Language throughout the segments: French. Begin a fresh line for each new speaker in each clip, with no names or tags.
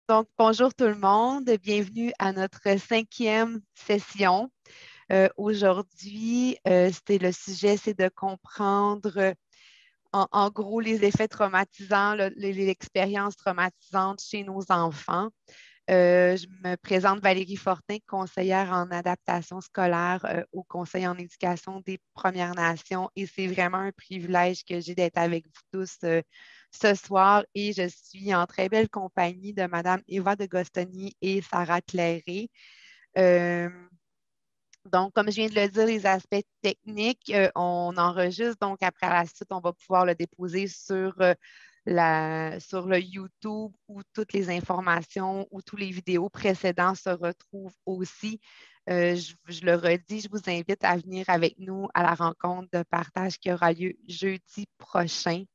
Donc, bonjour tout le monde, bienvenue à notre 5e session. Aujourd'hui, le sujet, c'est de comprendre en gros les effets traumatisants, l'expérience traumatisante chez nos enfants. Je me présente Valérie Fortin, conseillère en adaptation scolaire au Conseil en éducation des Premières Nations et c'est vraiment un privilège que j'ai d'être avec vous tous ce soir et je suis en très belle compagnie de Madame Eva de Gostoni et Sarah Clairé. Euh, donc, comme je viens de le dire, les aspects techniques, on enregistre. Donc, après la suite, on va pouvoir le déposer sur le YouTube où toutes les informations ou toutes les vidéos précédentes se retrouvent aussi. Je le redis, je vous invite à venir avec nous à la rencontre de partage qui aura lieu jeudi prochain.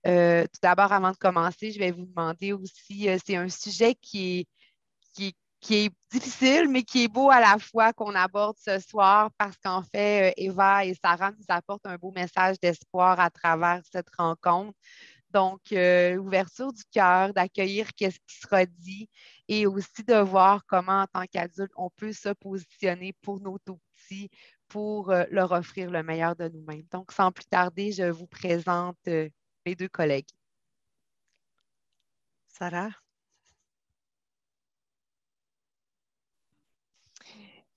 Tout d'abord, avant de commencer, je vais vous demander aussi, c'est un sujet qui est difficile, mais qui est beau à la fois qu'on aborde ce soir parce qu'en fait, Eva et Sarah nous apportent un beau message d'espoir à travers cette rencontre. Donc, l'ouverture du cœur, d'accueillir qu'est-ce qui sera dit et aussi de voir comment, en tant qu'adulte, on peut se positionner pour nos tout-petits pour leur offrir le meilleur de nous-mêmes. Donc, sans plus tarder, je vous présente mes deux collègues. Sarah?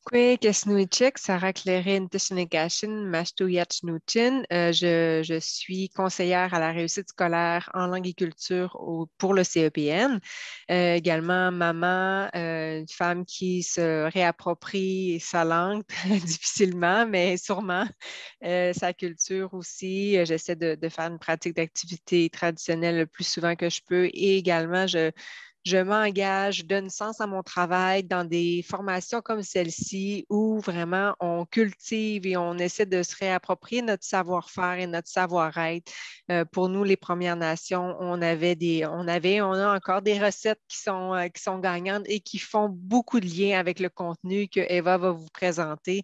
Kwek Esnuichek, Sarah Clarin Tishinegashin, Mashtu Yachnuchin. Je suis conseillère à la réussite scolaire en langue et culture pour le CEPN. Également, maman, une femme qui se réapproprie sa langue difficilement, mais sûrement sa culture aussi. J'essaie de faire une pratique d'activité traditionnelle le plus souvent que je peux et également, je m'engage, je donne sens à mon travail dans des formations comme celle-ci où vraiment on cultive et on essaie de se réapproprier notre savoir-faire et notre savoir-être. Pour nous, les Premières Nations, on a encore des recettes qui sont gagnantes et qui font beaucoup de liens avec le contenu que Eva va vous présenter.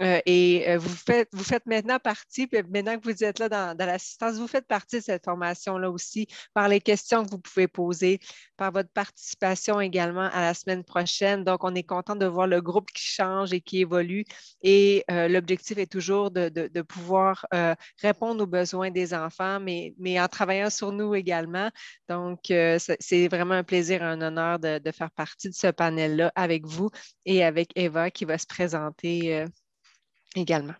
Vous faites maintenant partie, puis maintenant que vous êtes là dans l'assistance, vous faites partie de cette formation-là aussi par les questions que vous pouvez poser, par votre participation également à la semaine prochaine. Donc, on est content de voir le groupe qui change et qui évolue. Et l'objectif est toujours de pouvoir répondre aux besoins des enfants, mais en travaillant sur nous également. Donc, c'est vraiment un plaisir et un honneur de faire partie de ce panel-là avec vous et avec Eva qui va se présenter également.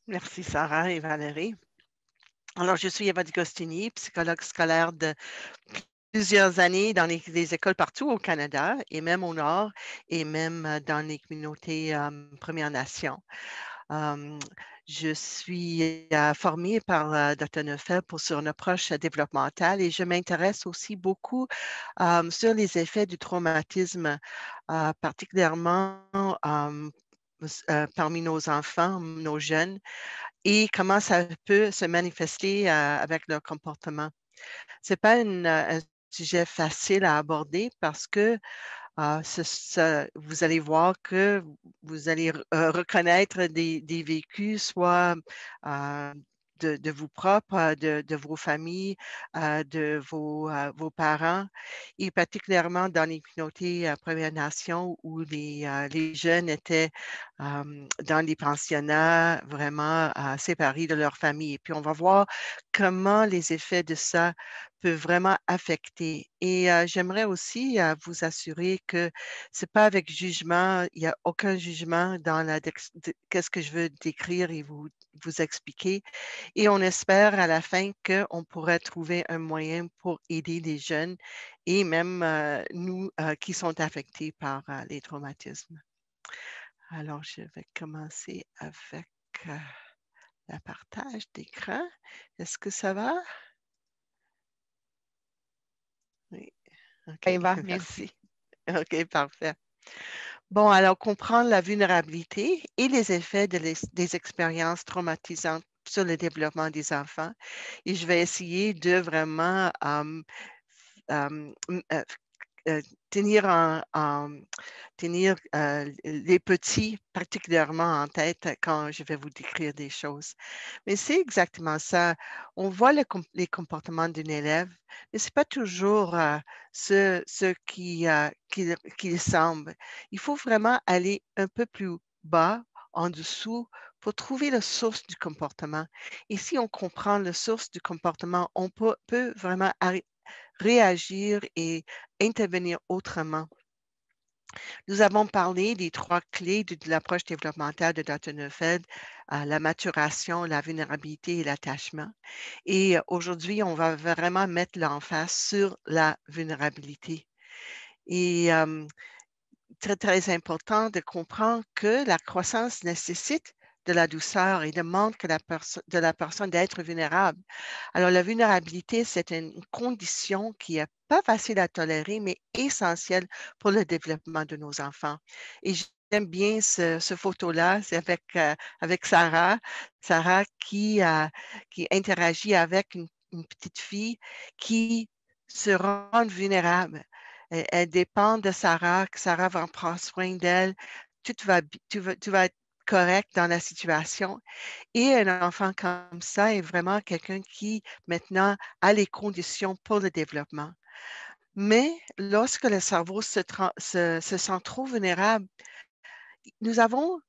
Merci Sarah et Valérie. Alors, je suis Eva D'Agostini, psychologue scolaire de plusieurs années dans les écoles partout au Canada et même au Nord et même dans les communautés Premières Nations. Je suis formée par Dr. Neufeld sur une approche développementale et je m'intéresse aussi beaucoup sur les effets du traumatisme, particulièrement parmi nos enfants, nos jeunes, et comment ça peut se manifester avec leur comportement. Ce n'est pas un sujet facile à aborder parce que vous allez voir que vous allez reconnaître des vécus, soit de vous propres, de vos familles, de vos parents, et particulièrement dans les communautés Premières Nations où les jeunes étaient dans les pensionnats vraiment séparés de leur famille. Et puis, on va voir comment les effets de ça peuvent vraiment affecter. Et j'aimerais aussi vous assurer que ce n'est pas avec jugement, il n'y a aucun jugement dans qu'est-ce que je veux décrire et vous expliquer. Et on espère à la fin qu'on pourrait trouver un moyen pour aider les jeunes et même nous qui sont affectés par les traumatismes. Alors, je vais commencer avec le partage d'écran. Est-ce que ça va? Oui. OK, Eva, merci. merci. OK, parfait. Bon, alors, comprendre la vulnérabilité et les effets des expériences traumatisantes sur le développement des enfants. Et je vais essayer de vraiment tenir, tenir les petits particulièrement en tête quand je vais vous décrire des choses. Mais c'est exactement ça. On voit les comportements d'un élève, mais ce n'est pas toujours ce qu'il semble. Il faut vraiment aller un peu plus bas, en dessous, pour trouver la source du comportement. Et si on comprend la source du comportement, on peut vraiment réagir et intervenir autrement. Nous avons parlé des 3 clés de l'approche développementale de Dr. Neufeld, la maturation, la vulnérabilité et l'attachement. Et aujourd'hui, on va vraiment mettre l'emphase sur la vulnérabilité. Et très, très important de comprendre que la croissance nécessite de la douceur et demande de la personne d'être vulnérable. Alors, la vulnérabilité, c'est une condition qui n'est pas facile à tolérer, mais essentielle pour le développement de nos enfants. Et j'aime bien ce photo-là, c'est avec Sarah. Sarah qui interagit avec une petite fille qui se rend vulnérable. Elle dépend de Sarah, que Sarah va en prendre soin d'elle. Tu vas être correct dans la situation. Et un enfant comme ça est vraiment quelqu'un qui, maintenant, a les conditions pour le développement. Mais lorsque le cerveau se sent trop vulnérable, nous avons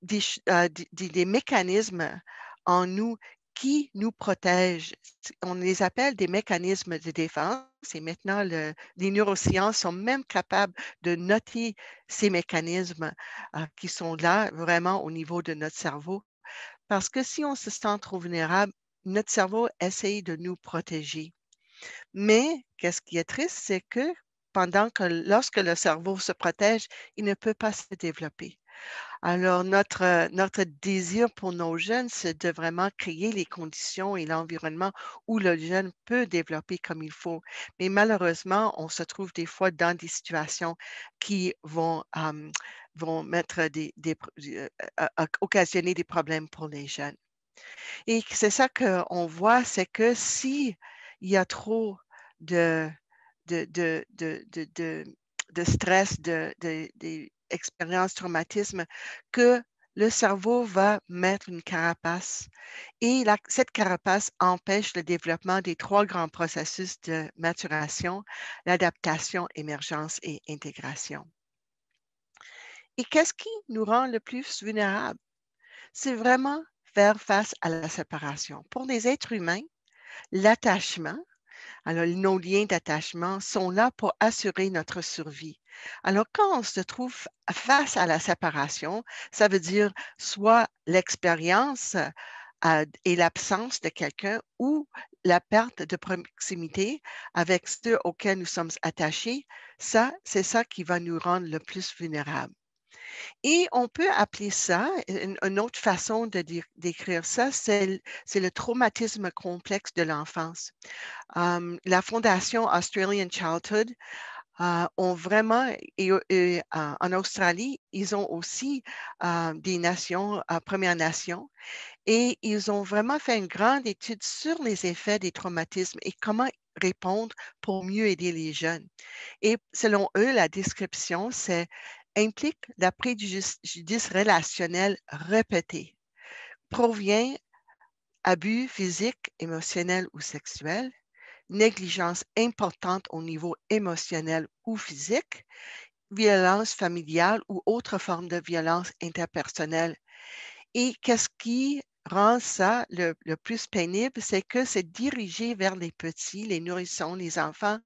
des mécanismes en nous qui nous protègent. On les appelle des mécanismes de défense et maintenant, les neurosciences sont même capables de noter ces mécanismes qui sont là vraiment au niveau de notre cerveau. Parce que si on se sent trop vulnérable, notre cerveau essaye de nous protéger. Mais qu'est-ce qui est triste, c'est que lorsque le cerveau se protège, il ne peut pas se développer. Alors, notre désir pour nos jeunes, c'est de vraiment créer les conditions et l'environnement où le jeune peut développer comme il faut. Mais malheureusement, on se trouve des fois dans des situations qui vont mettre occasionner des problèmes pour les jeunes. Et c'est ça qu'on voit, c'est que si il y a trop de, de, de, de, de, de, de stress, des expériences, traumatismes, que le cerveau va mettre une carapace. Et cette carapace empêche le développement des 3 grands processus de maturation, l'adaptation, émergence et intégration. Et qu'est-ce qui nous rend le plus vulnérables? C'est vraiment faire face à la séparation. Pour les êtres humains, l'attachement, alors nos liens d'attachement sont là pour assurer notre survie. Alors quand on se trouve face à la séparation, ça veut dire soit l'expérience et l'absence de quelqu'un ou la perte de proximité avec ceux auxquels nous sommes attachés, c'est ça qui va nous rendre le plus vulnérables. Et on peut appeler ça, une autre façon de décrire ça, c'est le traumatisme complexe de l'enfance. La Fondation Australian Childhood ont vraiment, en Australie, ils ont aussi des nations, Premières Nations, et ils ont vraiment fait une grande étude sur les effets des traumatismes et comment répondre pour mieux aider les jeunes. Et selon eux, la description, c'est implique la préjudice relationnel répété, provient abus physique, émotionnel ou sexuel, négligence importante au niveau émotionnel ou physique, violence familiale ou autre forme de violence interpersonnelle. Et qu'est-ce qui rend ça le plus pénible, c'est que c'est dirigé vers les petits, les nourrissons, les enfants,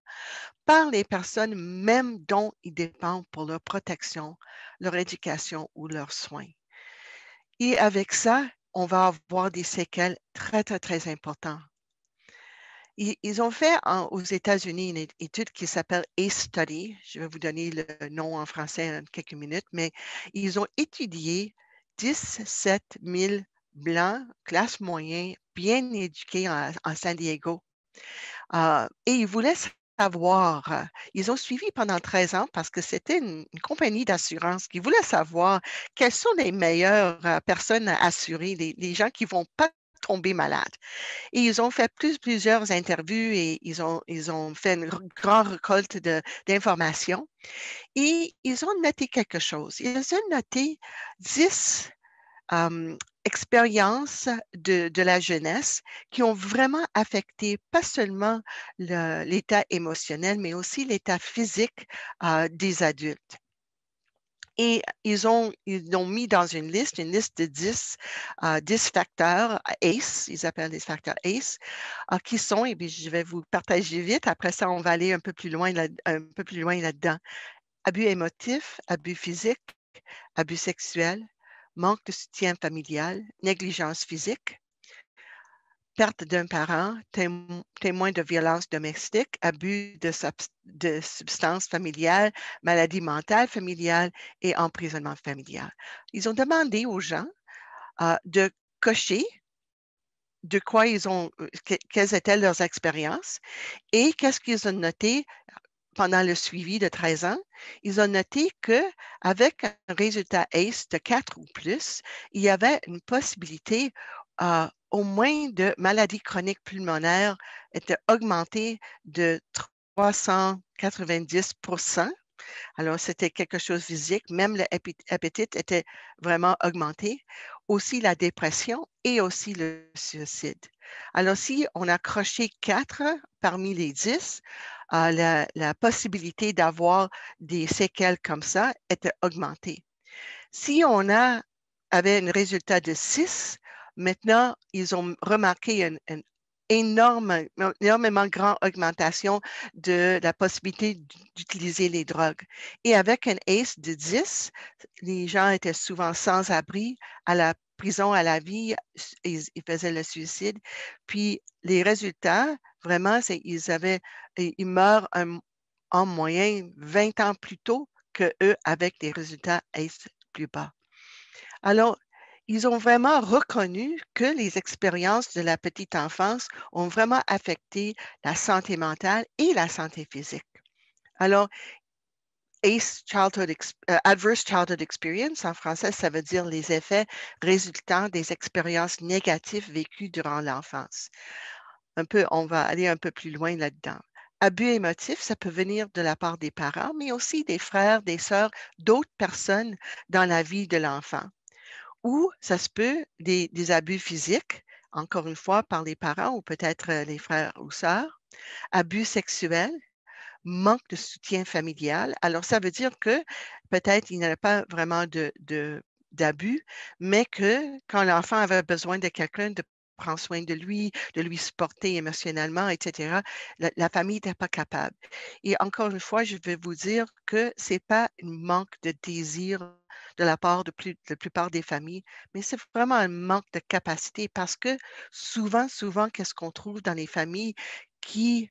par les personnes même dont ils dépendent pour leur protection, leur éducation ou leurs soins. Et avec ça, on va avoir des séquelles très, très, très importantes. Ils ont fait aux États-Unis une étude qui s'appelle ACE Study. Je vais vous donner le nom en français en quelques minutes, mais ils ont étudié 17 000 Blancs, classe moyenne, bien éduqués en San Diego. Et ils voulaient savoir, ils ont suivi pendant 13 ans parce que c'était une compagnie d'assurance qui voulait savoir quelles sont les meilleures personnes à assurer, les gens qui ne vont pas tomber malade. Et ils ont fait plusieurs interviews et ils ont fait une grande récolte d'informations et ils ont noté quelque chose. Ils ont noté 10 expériences de la jeunesse qui ont vraiment affecté pas seulement l'état émotionnel, mais aussi l'état physique des adultes. Et ils l'ont mis dans une liste de 10 facteurs ACE, ils appellent les facteurs ACE, qui sont, et bien, je vais vous partager vite, après ça, on va aller un peu plus loin là-dedans. Abus émotif, abus physique, abus sexuel, manque de soutien familial, négligence physique, perte d'un parent, témoin de violence domestique, abus de substances familiales, maladie mentale familiale et emprisonnement familial. Ils ont demandé aux gens de cocher de quoi quelles étaient leurs expériences et qu'est-ce qu'ils ont noté pendant le suivi de 13 ans. Ils ont noté qu'avec un résultat ACE de 4 ou plus, il y avait une possibilité au moins de maladies chroniques pulmonaires était augmentée de 390%. Alors, c'était quelque chose de physique. Même l'appétit était vraiment augmenté. Aussi la dépression et aussi le suicide. Alors, si on a croché 4 parmi les 10, la possibilité d'avoir des séquelles comme ça était augmentée. Si on avait un résultat de 6, maintenant, ils ont remarqué une énormément grande augmentation de la possibilité d'utiliser les drogues. Et avec un ACE de 10, les gens étaient souvent sans abri à la prison à la vie, ils faisaient le suicide. Puis les résultats, vraiment, ils meurent en moyenne 20 ans plus tôt que eux avec des résultats ACE plus bas. Alors, ils ont vraiment reconnu que les expériences de la petite enfance ont vraiment affecté la santé mentale et la santé physique. Alors, Adverse Childhood Experience, en français, ça veut dire les effets résultant des expériences négatives vécues durant l'enfance. On va aller un peu plus loin là-dedans. Abus émotif, ça peut venir de la part des parents, mais aussi des frères, des sœurs, d'autres personnes dans la vie de l'enfant. Ou ça se peut des abus physiques, encore une fois, par les parents ou peut-être les frères ou sœurs. Abus sexuels, manque de soutien familial. Alors, ça veut dire que peut-être il n'y avait pas vraiment d'abus, mais que quand l'enfant avait besoin de quelqu'un de prendre soin de lui supporter émotionnellement, etc., la famille n'était pas capable. Et encore une fois, je vais vous dire que ce n'est pas un manque de désir de la part de la plupart des familles, mais c'est vraiment un manque de capacité parce que souvent, qu'est-ce qu'on trouve dans les familles qui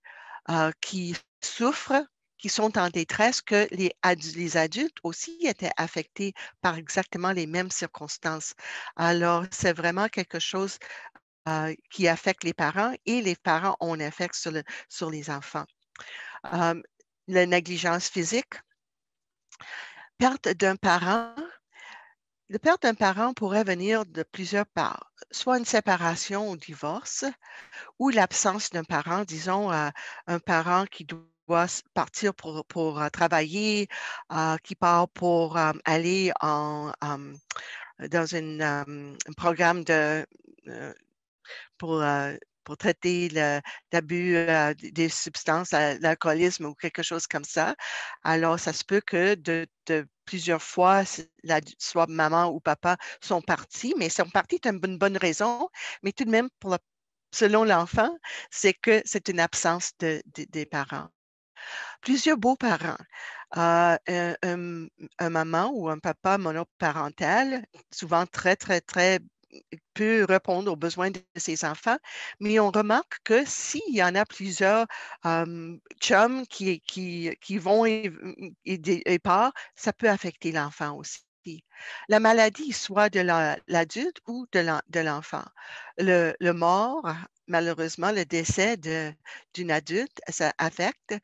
souffrent, qui sont en détresse, que les adultes aussi étaient affectés par exactement les mêmes circonstances. Alors, c'est vraiment quelque chose qui affecte les parents et les parents ont un effet sur les enfants. La négligence physique, perte d'un parent. La perte d'un parent pourrait venir de plusieurs parts, soit une séparation ou divorce, ou l'absence d'un parent, disons, un parent qui doit partir pour travailler, qui part pour aller dans un programme pour, euh, pour traiter l'abus des substances, l'alcoolisme ou quelque chose comme ça. Alors, ça se peut que de plusieurs fois, soit maman ou papa sont partis, mais sont partis d'une bonne raison, mais tout de même, selon l'enfant, c'est que c'est une absence des parents. Plusieurs beaux-parents. Un maman ou un papa monoparental, souvent très peut répondre aux besoins de ses enfants, mais on remarque que s'il y en a plusieurs chums qui vont et partent, ça peut affecter l'enfant aussi. La maladie, soit de l'adulte ou de l'enfant. Le mort, malheureusement, le décès d'une adulte, ça affecte.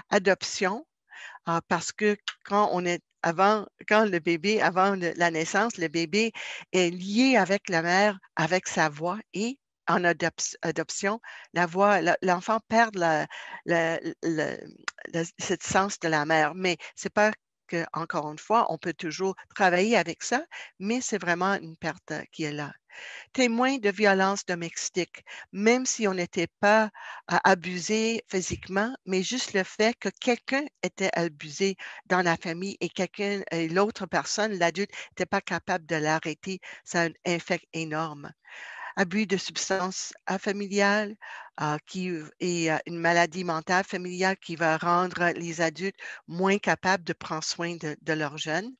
Adoption, parce que quand le bébé, avant la naissance, le bébé est lié avec la mère, avec sa voix et en adoption, l'enfant perd ce sens de la mère. Mais c'est pas que, encore une fois, on peut toujours travailler avec ça, mais c'est vraiment une perte qui est là. Témoin de violences domestiques, même si on n'était pas abusé physiquement, mais juste le fait que quelqu'un était abusé dans la famille et l'autre personne, l'adulte, n'était pas capable de l'arrêter, ça a un effet énorme. Abus de substances familiales et une maladie mentale familiale qui va rendre les adultes moins capables de prendre soin de leurs jeunes.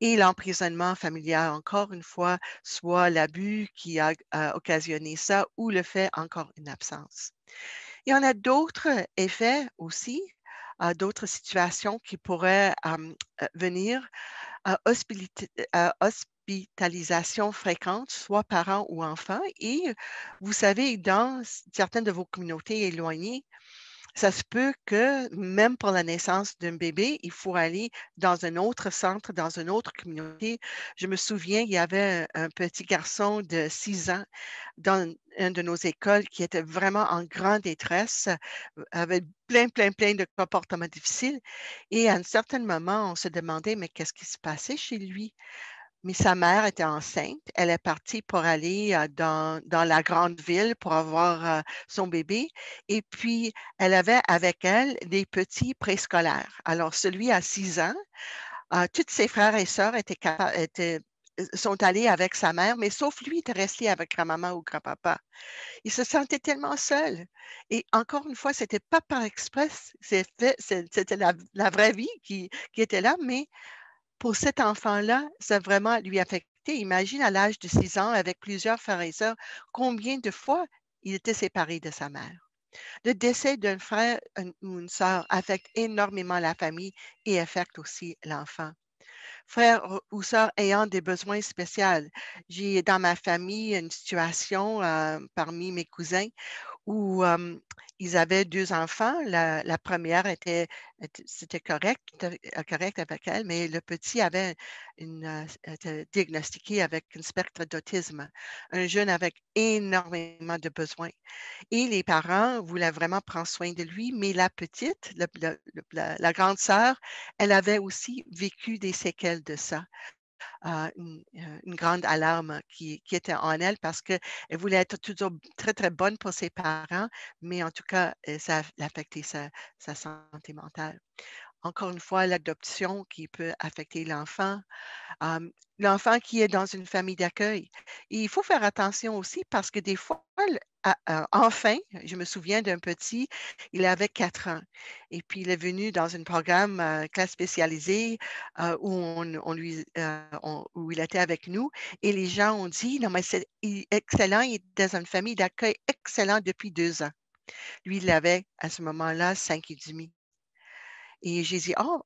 Et l'emprisonnement familial, encore une fois, soit l'abus qui a occasionné ça ou le fait encore une absence. Il y en a d'autres effets aussi, d'autres situations qui pourraient venir hospitalisation fréquente, soit parents ou enfants. Et vous savez, dans certaines de vos communautés éloignées, ça se peut que même pour la naissance d'un bébé, il faut aller dans un autre centre, dans une autre communauté. Je me souviens, il y avait un petit garçon de 6 ans dans une de nos écoles qui était vraiment en grande détresse, avait plein de comportements difficiles. Et à un certain moment, on se demandait, mais qu'est-ce qui se passait chez lui? Mais sa mère était enceinte. Elle est partie pour aller dans la grande ville pour avoir son bébé. Et puis, elle avait avec elle des petits préscolaires. Alors, celui à 6 ans, tous ses frères et sœurs sont allés avec sa mère, mais sauf lui, il était resté avec grand-maman ou grand-papa. Il se sentait tellement seul. Et encore une fois, c'était pas par express, c'était la vraie vie qui était là, mais pour cet enfant-là, ça a vraiment lui affecté. Imagine à l'âge de 6 ans, avec plusieurs frères et sœurs, combien de fois il était séparé de sa mère. Le décès d'un frère ou une sœur affecte énormément la famille et affecte aussi l'enfant. Frères ou sœurs ayant des besoins spéciaux. J'ai dans ma famille une situation parmi mes cousins où ils avaient 2 enfants. La première c'était correct avec elle, mais le petit était diagnostiqué avec un spectre d'autisme, un jeune avec énormément de besoins. Et les parents voulaient vraiment prendre soin de lui, mais la petite, la grande sœur, elle avait aussi vécu des séquelles de ça, une grande alarme qui était en elle parce qu'elle voulait être toujours très, très bonne pour ses parents, mais en tout cas, ça a affecté sa santé mentale. Encore une fois, l'adoption qui peut affecter l'enfant, l'enfant qui est dans une famille d'accueil. Et il faut faire attention aussi parce que des fois, enfin, je me souviens d'un petit, il avait 4 ans et puis il est venu dans un programme, classe spécialisée, où il était avec nous et les gens ont dit: «Non, mais c'est excellent, il est dans une famille d'accueil excellent depuis 2 ans». Lui, il avait à ce moment-là 5 et demi. Et j'ai dit: «Oh,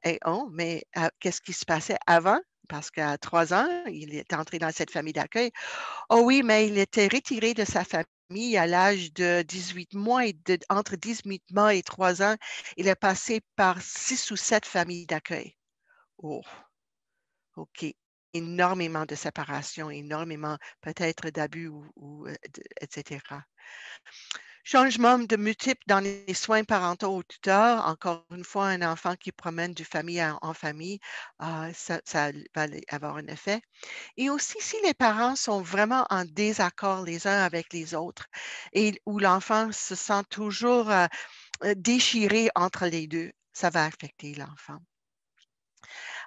mais qu'est-ce qui se passait avant?» Parce qu'à 3 ans, il est entré dans cette famille d'accueil. «Oh oui, mais il était retiré de sa famille à l'âge de 18 mois et entre 18 mois et 3 ans, il est passé par 6 ou 7 familles d'accueil». Oh, OK. Énormément de séparation, énormément peut-être d'abus et cetera. Changement de multiples dans les soins parentaux ou tuteurs. Encore une fois, un enfant qui promène de famille en famille, ça va avoir un effet. Et aussi, si les parents sont vraiment en désaccord les uns avec les autres et où l'enfant se sent toujours déchiré entre les deux, ça va affecter l'enfant.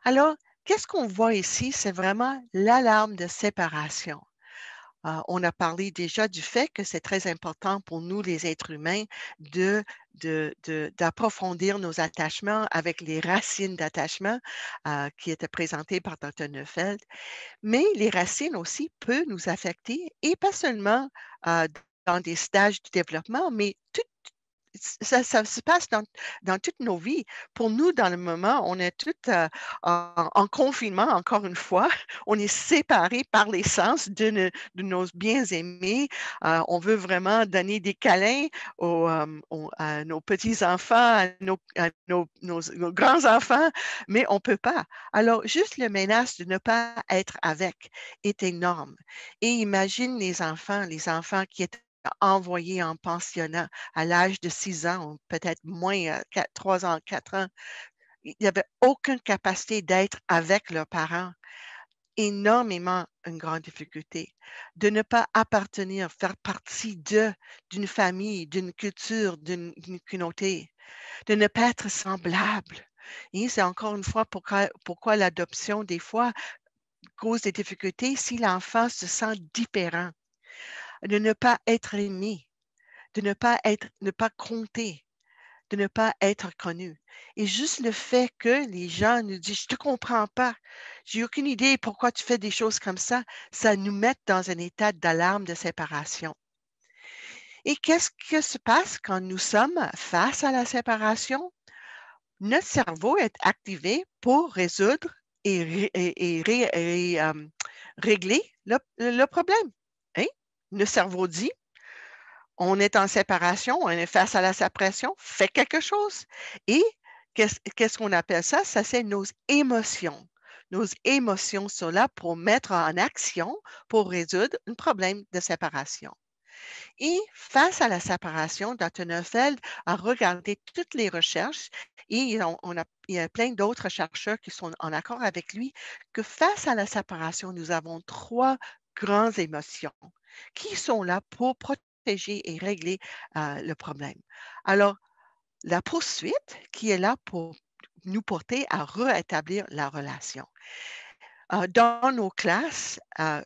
Alors, qu'est-ce qu'on voit ici? C'est vraiment l'alarme de séparation. On a parlé déjà du fait que c'est très important pour nous, les êtres humains, d'approfondir nos attachements avec les racines d'attachement qui étaient présentées par Dr. Neufeld. Mais les racines aussi peuvent nous affecter et pas seulement euh, dans des stages du développement, mais ça se passe dans toutes nos vies. Pour nous, dans le moment, on est toutes en confinement, encore une fois. On est séparés par les sens de nos bien-aimés. On veut vraiment donner des câlins à nos petits-enfants, nos grands-enfants, mais on ne peut pas. Alors, juste le menace de ne pas être avec est énorme. Et imagine les enfants qui étaient envoyé en pensionnat à l'âge de 6 ans, ou peut-être moins, 3 ans, 4 ans. Ils n'avaient aucune capacité d'être avec leurs parents. Énormément une grande difficulté. De ne pas appartenir, faire partie d'une famille, d'une culture, d'une communauté. De ne pas être semblable. Et c'est encore une fois pourquoi l'adoption, des fois, cause des difficultés si l'enfant se sent différent. De ne pas être aimé, de ne pas compter, de ne pas être connu. Et juste le fait que les gens nous disent, je te comprends pas, j'ai aucune idée pourquoi tu fais des choses comme ça nous met dans un état d'alarme de séparation. Et qu'est-ce qui se passe quand nous sommes face à la séparation? Notre cerveau est activé pour résoudre et régler le problème. Hein? Le cerveau dit, on est en séparation, on est face à la séparation, fais quelque chose. Et qu'est-ce qu'on appelle ça? Ça, c'est nos émotions. Nos émotions sont là pour mettre en action, pour résoudre un problème de séparation. Et face à la séparation, Dr. Neufeld a regardé toutes les recherches et il y a plein d'autres chercheurs qui sont en accord avec lui que face à la séparation, nous avons trois grandes émotions qui sont là pour protéger et régler le problème. Alors, la poursuite qui est là pour nous porter à rétablir la relation. Dans nos classes,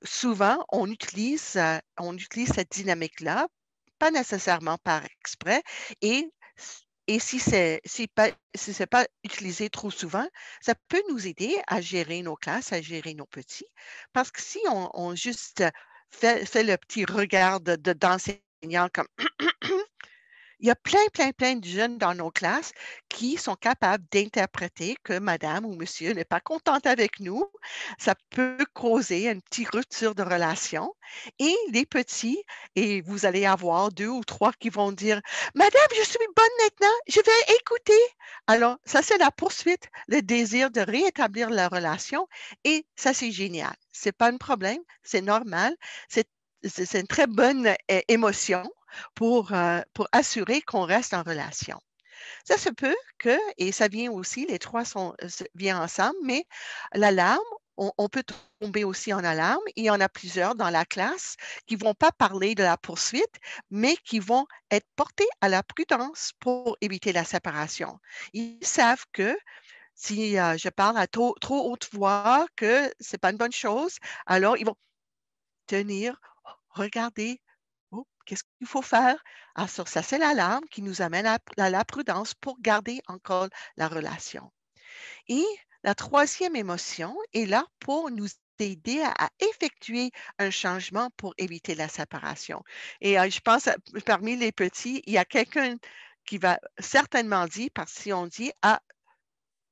souvent, on utilise cette dynamique-là, pas nécessairement par exprès, et, et si c'est pas utilisé trop souvent, ça peut nous aider à gérer nos classes, à gérer nos petits. Parce que si on juste fait le petit regard d'enseignant comme il y a plein de jeunes dans nos classes qui sont capables d'interpréter que madame ou monsieur n'est pas contente avec nous. Ça peut causer une petite rupture de relation. Et les petits, et vous allez avoir 2 ou 3 qui vont dire: «Madame, je suis bonne maintenant, je vais écouter». Alors, ça, c'est la poursuite, le désir de réétablir la relation et ça, c'est génial. C'est pas un problème, c'est normal, c'est c'est une très bonne, émotion pour assurer qu'on reste en relation. Ça se peut que et ça vient aussi, les 3 viennent ensemble, mais l'alarme, on peut tomber aussi en alarme. Il y en a plusieurs dans la classe qui vont pas parler de la poursuite, mais qui vont être portés à la prudence pour éviter la séparation. Ils savent que si, je parle à trop haute voix, que c'est pas une bonne chose, alors ils vont tenir, regarder. Oh, qu'est-ce qu'il faut faire? Ah, ça, c'est l'alarme qui nous amène à la prudence pour garder encore la relation. Et la troisième émotion est là pour nous aider à effectuer un changement pour éviter la séparation. Et je pense, parmi les petits, il y a quelqu'un qui va certainement dire, parce que si on dit, ah,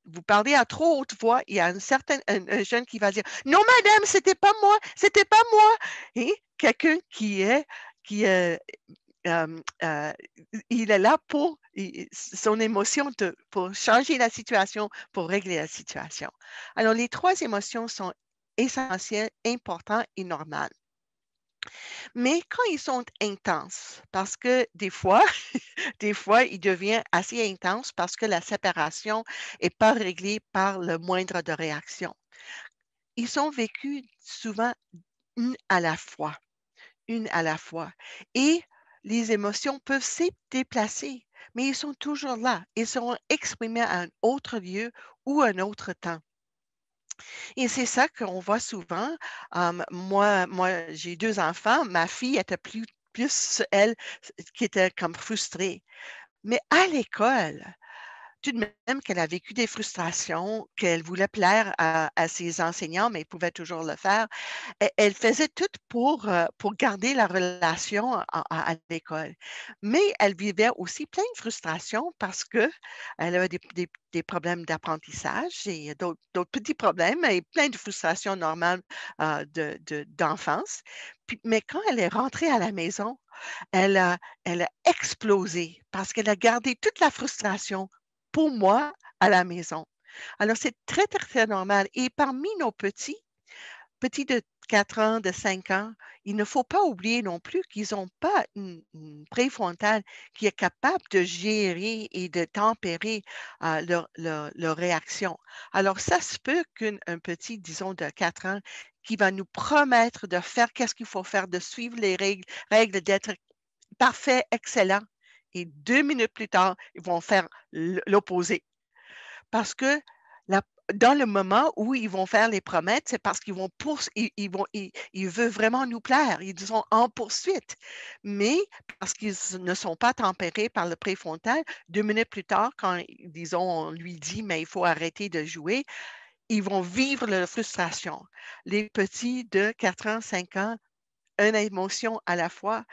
vous parlez à trop haute voix, il y a un jeune qui va dire: «Non madame, c'était pas moi» et quelqu'un qui est, hem, il est là pour son émotion pour changer la situation, pour régler la situation. Alors les 3 émotions sont essentielles, importantes et normales. Mais quand ils sont intenses, parce que des fois des fois, il devient assez intense parce que la séparation est pas réglée par le moindre de réaction. Ils sont vécus souvent une à la fois, une à la fois. Et les émotions peuvent se déplacer, mais ils sont toujours là. Ils seront exprimés à un autre lieu ou un autre temps. Et c'est ça qu'on voit souvent. Moi, j'ai 2 enfants. Ma fille était plus elle, qui était comme frustrée. Mais à l'école, tout de même qu'elle a vécu des frustrations, qu'elle voulait plaire à ses enseignants, mais elle pouvait toujours le faire. Elle faisait tout pour garder la relation à l'école. Mais elle vivait aussi plein de frustrations parce qu'elle avait des problèmes d'apprentissage et d'autres petits problèmes et plein de frustrations normales, d'enfance. Mais quand elle est rentrée à la maison, elle a elle a explosé parce qu'elle a gardé toute la frustration pour moi à la maison. Alors c'est très, très, très normal et parmi nos petits 4 ans, de 5 ans, il ne faut pas oublier non plus qu'ils n'ont pas une préfrontale qui est capable de gérer et de tempérer leur réaction. Alors, ça se peut qu'un petit, disons, de 4 ans, qui va nous promettre de faire qu'est-ce qu'il faut faire, de suivre les règles d'être parfait, excellent. Et 2 minutes plus tard, ils vont faire l'opposé. Parce que la dans le moment où ils vont faire les promesses, c'est parce qu'ils vont ils veulent vraiment nous plaire. Ils sont en poursuite. Mais parce qu'ils ne sont pas tempérés par le préfrontal, 2 minutes plus tard, quand, disons, on lui dit: «Mais il faut arrêter de jouer», ils vont vivre la frustration. Les petits de 4 ans, 5 ans, une émotion à la fois,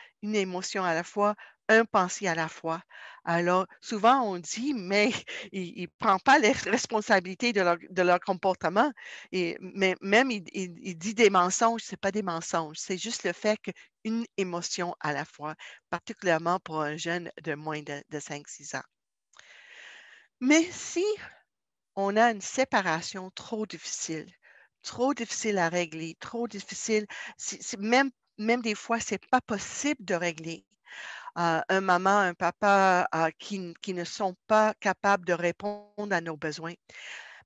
un pensée à la fois. Alors, souvent, on dit, mais il ne prend pas les responsabilités de leur comportement. Mais même, il dit des mensonges, ce n'est pas des mensonges. C'est juste le fait qu'une émotion à la fois, particulièrement pour un jeune de moins de 5-6 ans. Mais si on a une séparation trop difficile à régler, trop difficile, même des fois, c'est pas possible de régler. Un maman, un papa qui ne sont pas capables de répondre à nos besoins.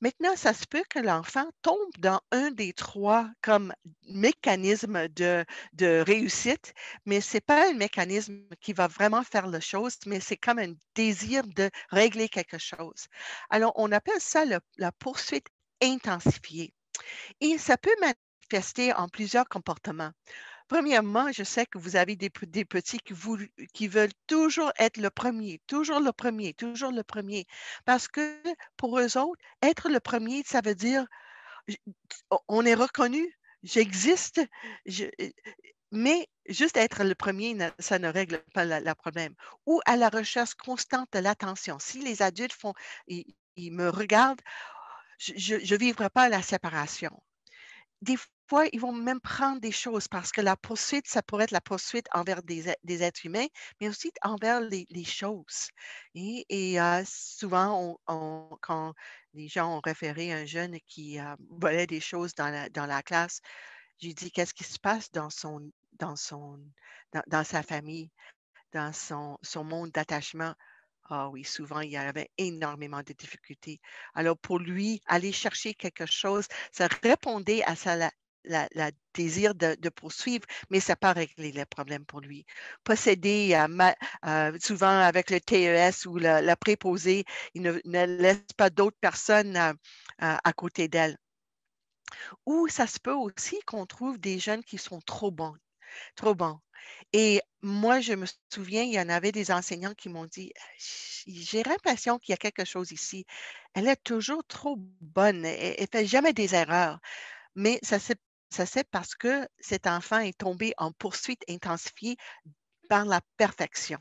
Maintenant, ça se peut que l'enfant tombe dans un des trois comme mécanisme de réussite, mais ce n'est pas un mécanisme qui va vraiment faire la chose, mais c'est comme un désir de régler quelque chose. Alors, on appelle ça la poursuite intensifiée et ça peut manifester en plusieurs comportements. Premièrement, je sais que vous avez des petits qui veulent toujours être le premier, toujours le premier, toujours le premier. Parce que pour eux autres, être le premier, ça veut dire j- on est reconnu, j'existe, je- euh, mais juste être le premier, ça ne règle pas le problème. Ou à la recherche constante de l'attention. Si les adultes ils me regardent, je ne vivrai pas la séparation. Des fois, ils vont même prendre des choses parce que la poursuite, ça pourrait être la poursuite envers des êtres humains, mais aussi envers les choses. Souvent, quand les gens ont référé un jeune qui volait des choses dans la classe, j'ai dit, qu'est-ce qui se passe dans son, dans sa famille, dans son monde d'attachement? Ah oui, souvent, il y avait énormément de difficultés. Alors, pour lui, aller chercher quelque chose, ça répondait à la désir de poursuivre, mais ça n'a pas réglé le problème pour lui. Posséder, souvent avec le TES ou la préposé, il ne laisse pas d'autres personnes à côté d'elle. Ou ça se peut aussi qu'on trouve des jeunes qui sont trop bons, trop bons. Et moi, je me souviens, il y en avait des enseignants qui m'ont dit: J'ai l'impression qu'il y a quelque chose ici. Elle est toujours trop bonne. Elle ne fait jamais des erreurs. Mais ça c'est parce que cet enfant est tombé en poursuite intensifiée par la perfection.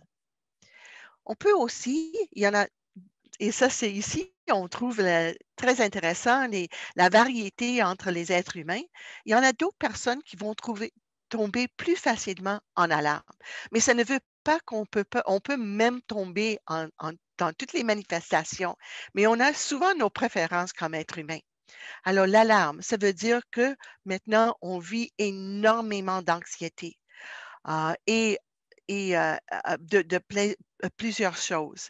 On peut aussi, il y en a, et ça, c'est ici, on trouve très intéressant la variété entre les êtres humains. Il y en a d'autres personnes qui vont tomber plus facilement en alarme. Mais ça ne veut pas qu'on peut pas, on peut même tomber dans toutes les manifestations, mais on a souvent nos préférences comme être humain. Alors, l'alarme, ça veut dire que maintenant, on vit énormément d'anxiété et, plusieurs choses.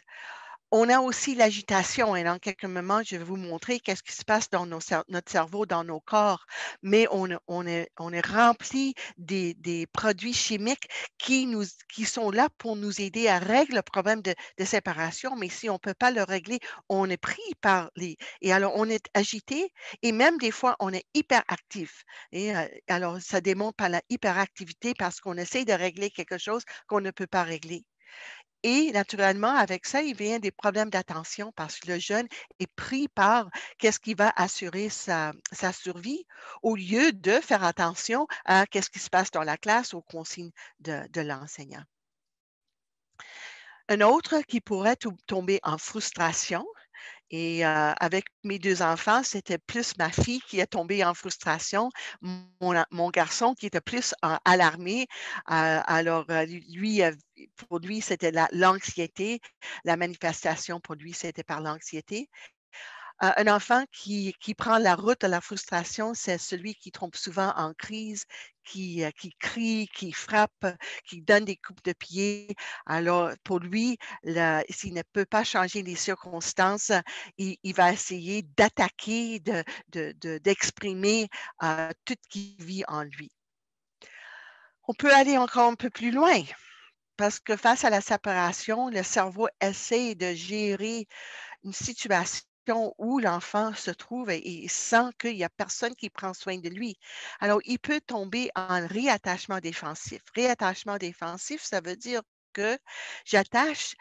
On a aussi l'agitation et dans quelques moments, je vais vous montrer qu'est-ce qui se passe dans notre cerveau, dans nos corps. Mais on est rempli des produits chimiques qui sont là pour nous aider à régler le problème de séparation. Mais si on ne peut pas le régler, on est pris par les... Et alors, on est agité et même des fois, on est hyperactif. Et alors, ça démontre par la hyperactivité parce qu'on essaie de régler quelque chose qu'on ne peut pas régler. Et naturellement, avec ça, il vient des problèmes d'attention parce que le jeune est pris par qu'est-ce qui va assurer sa survie au lieu de faire attention à qu'est-ce qui se passe dans la classe aux consignes de l'enseignant. Un autre qui pourrait tomber en frustration, et avec mes 2 enfants, c'était plus ma fille qui est tombée en frustration, mon garçon qui était plus alarmé. Alors, lui, pour lui, c'était l'anxiété. La manifestation pour lui, c'était par l'anxiété. Un enfant qui prend la route de la frustration, c'est celui qui tombe souvent en crise, qui crie, qui frappe, qui donne des coups de pied. Alors, pour lui, s'il ne peut pas changer les circonstances, il va essayer d'attaquer, d'exprimer tout ce qu'il vit en lui. On peut aller encore un peu plus loin. Parce que face à la séparation, le cerveau essaie de gérer une situation où l'enfant se trouve et sent qu'il n'y a personne qui prend soin de lui. Alors, il peut tomber en réattachement défensif. Réattachement défensif, ça veut dire que j'attache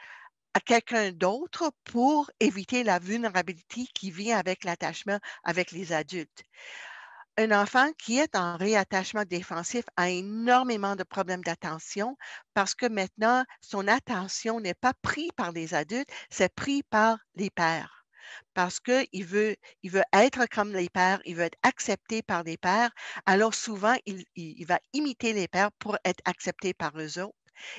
à quelqu'un d'autre pour éviter la vulnérabilité qui vient avec l'attachement avec les adultes. Un enfant qui est en réattachement défensif a énormément de problèmes d'attention parce que maintenant, son attention n'est pas prise par les adultes, c'est pris par les pères. Parce qu'il veut être comme les pères, il veut être accepté par les pères. Alors souvent, il va imiter les pères pour être accepté par eux autres.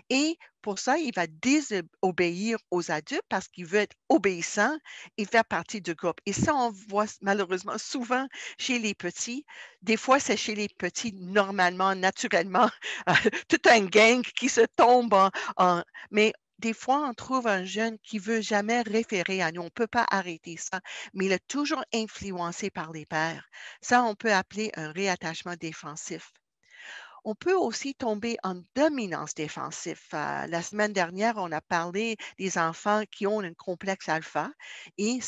Et pour ça, il va désobéir aux adultes parce qu'il veut être obéissant et faire partie du groupe. Et ça, on voit malheureusement souvent chez les petits. Des fois, c'est chez les petits, normalement, naturellement, tout un gang qui se tombe Mais des fois, on trouve un jeune qui veut jamais référer à nous. On ne peut pas arrêter ça, mais il est toujours influencé par les pères. Ça, on peut appeler un réattachement défensif. On peut aussi tomber en dominance défensive. La semaine dernière, on a parlé des enfants qui ont un complexe alpha et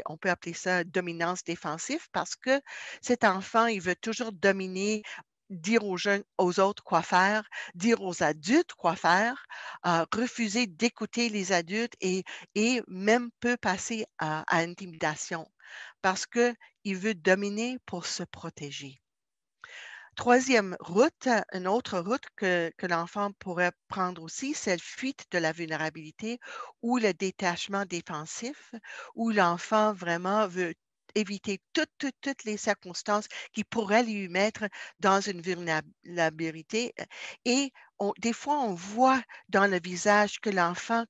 on peut appeler ça dominance défensive parce que cet enfant, il veut toujours dominer, dire aux jeunes, aux autres quoi faire, dire aux adultes quoi faire, refuser d'écouter les adultes et même peut passer à intimidation parce qu'il veut dominer pour se protéger. Troisième route, une autre route que l'enfant pourrait prendre aussi, c'est la fuite de la vulnérabilité ou le détachement défensif, où l'enfant vraiment veut éviter toutes les circonstances qui pourraient lui mettre dans une vulnérabilité. Et des fois, on voit dans le visage que l'enfant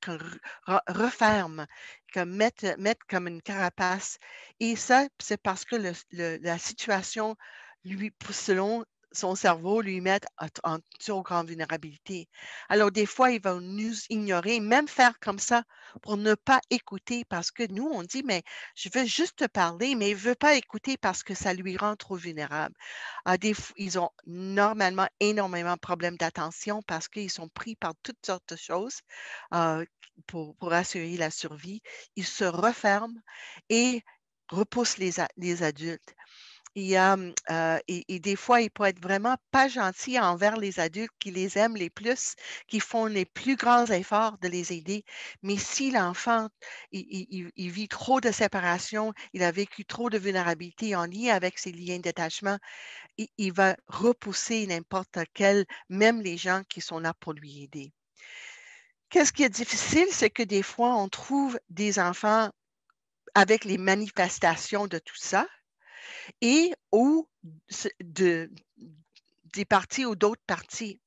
referme, que mettre comme une carapace. Et ça, c'est parce que la situation lui, selon son cerveau, lui met en trop grande vulnérabilité. Alors, des fois, il va nous ignorer, même faire comme ça pour ne pas écouter parce que nous, on dit, mais je veux juste te parler, mais il ne veut pas écouter parce que ça lui rend trop vulnérable. Ils ont normalement énormément de problèmes d'attention parce qu'ils sont pris par toutes sortes de choses euh, pour assurer la survie. Ils se referment et repoussent les adultes. Et des fois, il peut être vraiment pas gentil envers les adultes qui les aiment les plus, qui font les plus grands efforts de les aider. Mais si l'enfant, il vit trop de séparation, il a vécu trop de vulnérabilité en lien avec ses liens d'attachement, il va repousser n'importe quel, même les gens qui sont là pour lui aider. Qu'est-ce qui est difficile, c'est que des fois, on trouve des enfants avec les manifestations de tout ça, et ou des partis ou d'autres partis.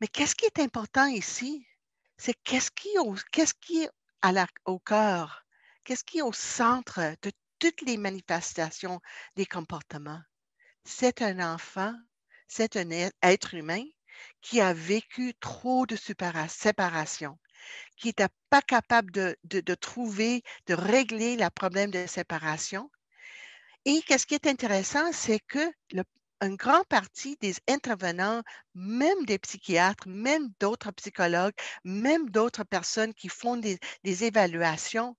Mais qu'est-ce qui est important ici? C'est qu'est-ce qui est au cœur? Qu'est-ce qui est au centre de toutes les manifestations des comportements? C'est un enfant, c'est un être humain qui a vécu trop de séparation, qui n'était pas capable de trouver, de régler le problème de séparation. Et qu'est-ce qui est intéressant, c'est que une grande partie des intervenants, même des psychiatres, même d'autres psychologues, même d'autres personnes qui font des évaluations,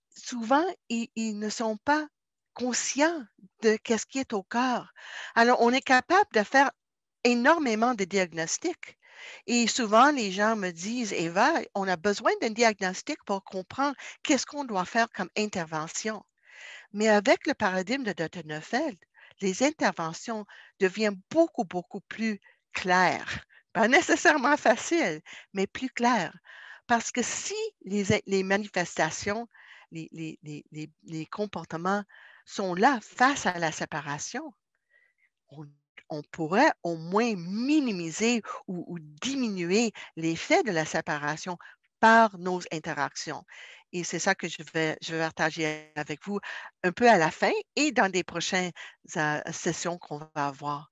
souvent, ils ne sont pas conscients de qu'est-ce qui est au cœur. Alors, on est capable de faire énormément de diagnostics. Et souvent, les gens me disent, Eva, on a besoin d'un diagnostic pour comprendre qu'est-ce qu'on doit faire comme intervention. Mais avec le paradigme de Dr. Neufeld, les interventions deviennent beaucoup, beaucoup plus claires. Pas nécessairement faciles, mais plus claires. Parce que si les manifestations, les comportements sont là face à la séparation, on, on pourrait au moins minimiser ou diminuer l'effet de la séparation par nos interactions. Et c'est ça que je vais partager avec vous un peu à la fin et dans des prochaines sessions qu'on va avoir.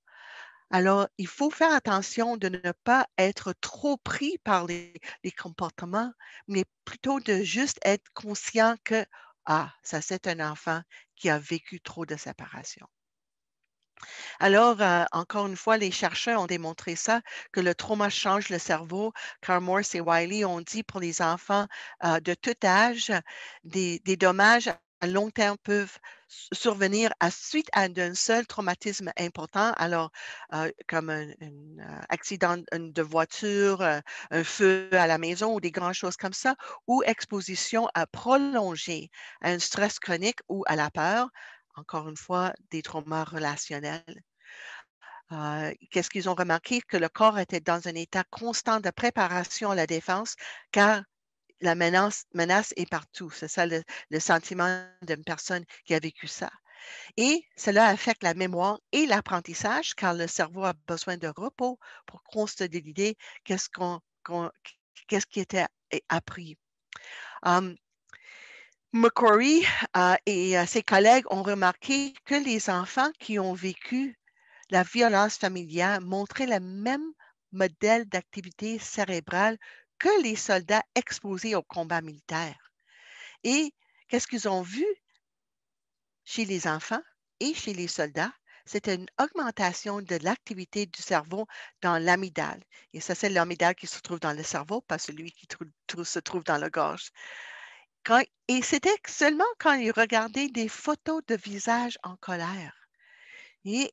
Alors, il faut faire attention de ne pas être trop pris par les comportements, mais plutôt de juste être conscient que, ah, ça c'est un enfant qui a vécu trop de séparation. Alors, encore une fois, les chercheurs ont démontré ça, que le trauma change le cerveau. Carl Morse et Wiley ont dit pour les enfants de tout âge, des dommages à long terme peuvent survenir suite à d'un seul traumatisme important, alors comme un accident de voiture, un feu à la maison ou des grandes choses comme ça, ou exposition à prolongée à un stress chronique ou à la peur, encore une fois, des traumas relationnels. Qu'est-ce qu'ils ont remarqué? Que le corps était dans un état constant de préparation à la défense, car la menace est partout. C'est ça le sentiment d'une personne qui a vécu ça. Et cela affecte la mémoire et l'apprentissage, car le cerveau a besoin de repos pour consolider qu'est-ce qui était appris. McCrory et ses collègues ont remarqué que les enfants qui ont vécu la violence familiale montrait le même modèle d'activité cérébrale que les soldats exposés au combat militaire. Et qu'est-ce qu'ils ont vu chez les enfants et chez les soldats? C'était une augmentation de l'activité du cerveau dans l'amygdale. Et ça, c'est l'amygdale qui se trouve dans le cerveau, pas celui qui se trouve dans la gorge. Et c'était seulement quand ils regardaient des photos de visages en colère. Et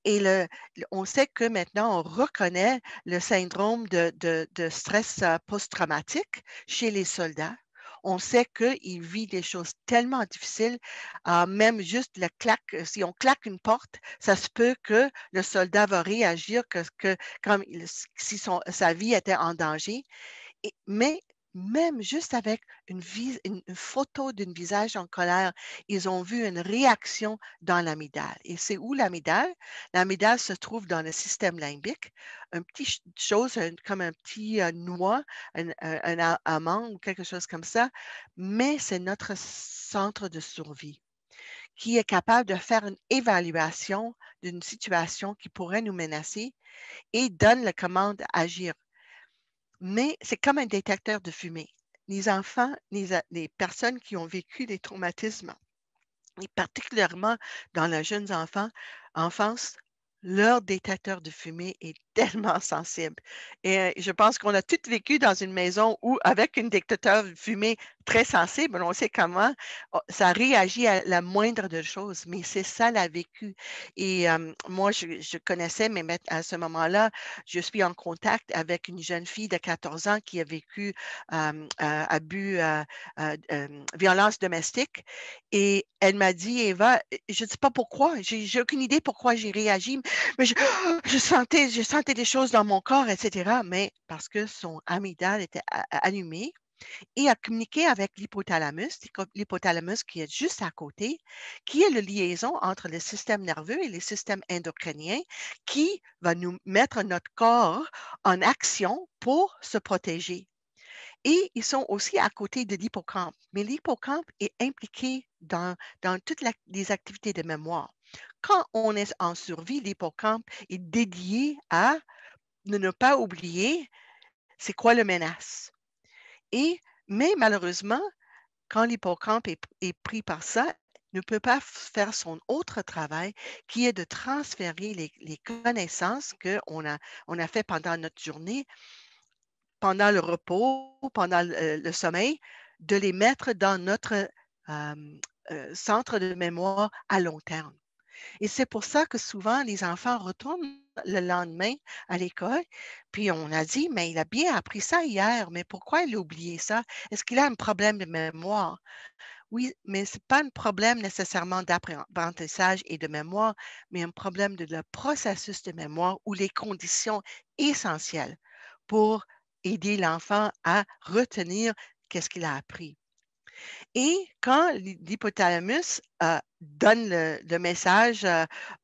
on sait que maintenant, on reconnaît le syndrome de stress post-traumatique chez les soldats. On sait qu'ils vivent des choses tellement difficiles, même juste si on claque une porte, ça se peut que le soldat va réagir comme si sa vie était en danger. Mais même juste avec une photo d'un visage en colère, ils ont vu une réaction dans l'amygdale. Et c'est où l'amygdale? L'amygdale se trouve dans le système limbique, un petit chose comme un petit noix, un amande ou quelque chose comme ça, mais c'est notre centre de survie qui est capable de faire une évaluation d'une situation qui pourrait nous menacer et donne la commande d'agir. Mais c'est comme un détecteur de fumée. Les enfants, les personnes qui ont vécu des traumatismes, et particulièrement dans la jeune enfance, leur détecteur de fumée est tellement sensible. Et je pense qu'on a tous vécu dans une maison où, avec un détecteur de fumée très sensible, on sait comment ça réagit à la moindre de choses, mais c'est ça la vécu. Et moi, je connaissais, mais à ce moment-là, je suis en contact avec une jeune fille de 14 ans qui a vécu abus, violence domestique. Et elle m'a dit, Eva, je ne sais pas pourquoi, j'ai aucune idée pourquoi j'ai réagi, mais je sentais des choses dans mon corps, etc. Mais parce que son amygdale était allumé et a communiqué avec l'hypothalamus qui est juste à côté, qui est la liaison entre le système nerveux et le système endocrinien, qui va nous mettre notre corps en action pour se protéger. Et ils sont aussi à côté de l'hippocampe. Mais l'hippocampe est impliqué dans toutes les activités de mémoire. Quand on est en survie, l'hippocampe est dédié à ne pas oublier c'est quoi la menace. Mais malheureusement, quand l'hippocampe est pris par ça, ne peut pas faire son autre travail qui est de transférer les connaissances on a fait pendant notre journée, pendant le repos, pendant le sommeil, de les mettre dans notre centre de mémoire à long terme. Et c'est pour ça que souvent, les enfants retournent le lendemain à l'école, puis on a dit, mais il a bien appris ça hier, mais pourquoi il a oublié ça? Est-ce qu'il a un problème de mémoire? Oui, mais ce n'est pas un problème nécessairement d'apprentissage et de mémoire, mais un problème de le processus de mémoire ou les conditions essentielles pour aider l'enfant à retenir qu'est-ce qu'il a appris. Et quand l'hypothalamus donne le message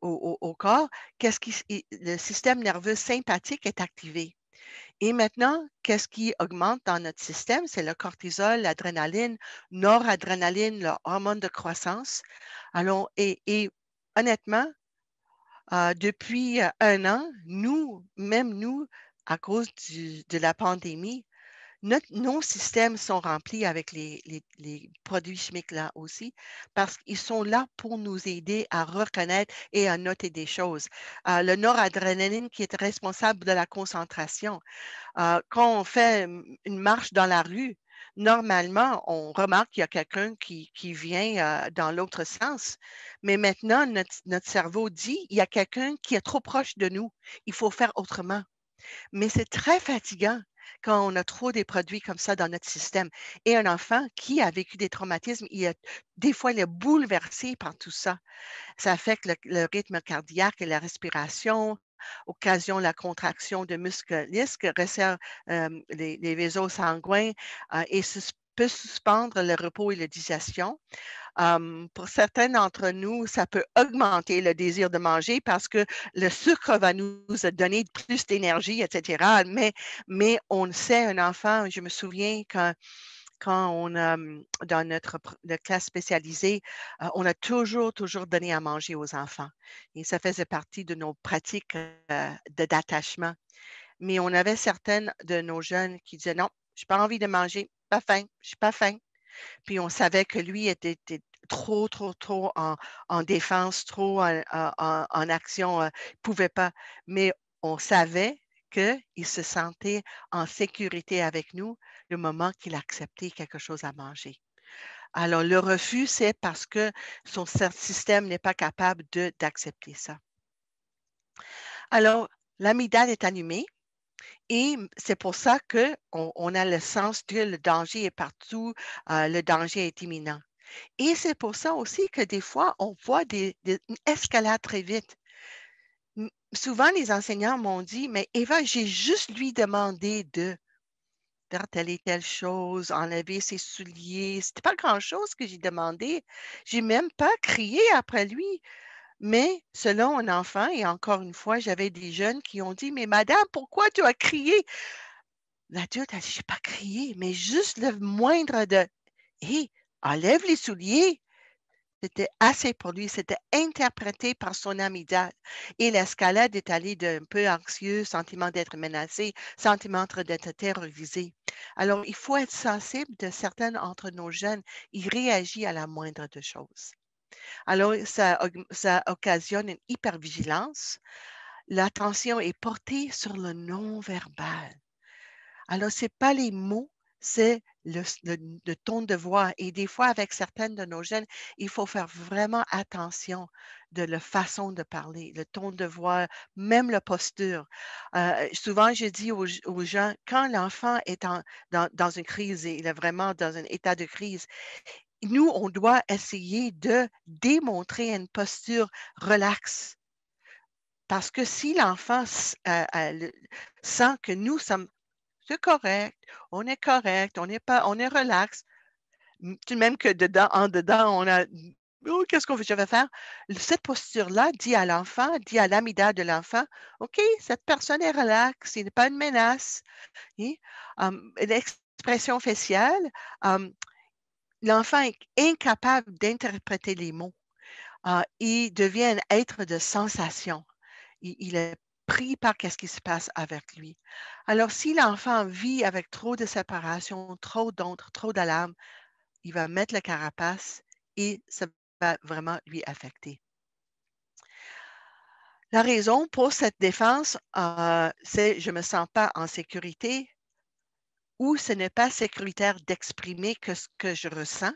au corps, le système nerveux sympathique est activé. Et maintenant, qu'est-ce qui augmente dans notre système? C'est le cortisol, l'adrénaline, noradrénaline, le hormone de croissance. Alors, et honnêtement, depuis 1 an, même nous, à cause de la pandémie, nos systèmes sont remplis avec les produits chimiques là aussi, parce qu'ils sont là pour nous aider à reconnaître et à noter des choses. Le noradrénaline qui est responsable de la concentration. Quand on fait une marche dans la rue, normalement, on remarque qu'il y a quelqu'un qui vient dans l'autre sens. Mais maintenant, notre cerveau dit, il y a quelqu'un qui est trop proche de nous. Il faut faire autrement. Mais c'est très fatigant quand on a trop des produits comme ça dans notre système. Et un enfant qui a vécu des traumatismes, des fois, il est bouleversé par tout ça. Ça affecte le rythme cardiaque et la respiration, occasionne la contraction de muscles lisses, resserre les vaisseaux sanguins et peut suspendre le repos et la digestion. Pour certains d'entre nous, ça peut augmenter le désir de manger parce que le sucre va nous donner plus d'énergie, etc. Mais on sait, un enfant, je me souviens quand on a, dans notre classe spécialisée, on a toujours donné à manger aux enfants. Et ça faisait partie de nos pratiques d'attachement. Mais on avait certaines de nos jeunes qui disaient non, je n'ai pas envie de manger, pas faim, je suis pas faim. Puis on savait que lui était trop en défense, trop en action, il ne pouvait pas. Mais on savait qu'il se sentait en sécurité avec nous le moment qu'il acceptait quelque chose à manger. Alors, le refus, c'est parce que son système n'est pas capable d'accepter ça. Alors, l'amygdale est allumée et c'est pour ça qu'on a le sens que le danger est partout, le danger est imminent. Et c'est pour ça aussi que des fois, on voit une escalade très vite. Souvent, les enseignants m'ont dit, mais Eva, j'ai juste lui demandé de faire telle et telle chose, enlever ses souliers. C'était pas grand-chose que j'ai demandé. J'ai même pas crié après lui. Mais selon un enfant, et encore une fois, j'avais des jeunes qui ont dit, mais madame, pourquoi tu as crié? L'adulte a dit, j'ai pas crié, mais juste le moindre de, hé, enlève les souliers. C'était assez pour lui, c'était interprété par son amygdale et l'escalade est allée d'un peu anxieux, sentiment d'être menacé, sentiment d'être terrorisé. Alors, il faut être sensible de certains entre nos jeunes, ils réagissent à la moindre de choses. Alors, ça occasionne une hypervigilance. L'attention est portée sur le non-verbal. Alors, ce n'est pas les mots, c'est le ton de voix. Et des fois, avec certaines de nos jeunes, il faut faire vraiment attention de la façon de parler, le ton de voix, même la posture. Souvent, je dis aux gens, quand l'enfant est dans une crise et il est vraiment dans un état de crise, nous, on doit essayer de démontrer une posture relaxe. Parce que si l'enfant sent que nous sommes c'est correct, on est relax. Tout de même que en dedans, on a oh, qu'est-ce que je vais faire? Cette posture-là dit à l'enfant, dit à l'amygdale de l'enfant, OK, cette personne est relax, il n'est pas une menace. Et, l'expression faciale, l'enfant est incapable d'interpréter les mots. Il devient un être de sensation. Il est pris par ce qui se passe avec lui. Alors, si l'enfant vit avec trop de séparation, trop d'autres, trop d'alarmes, il va mettre la carapace et ça va vraiment lui affecter. La raison pour cette défense, c'est je ne me sens pas en sécurité ou ce n'est pas sécuritaire d'exprimer ce que je ressens.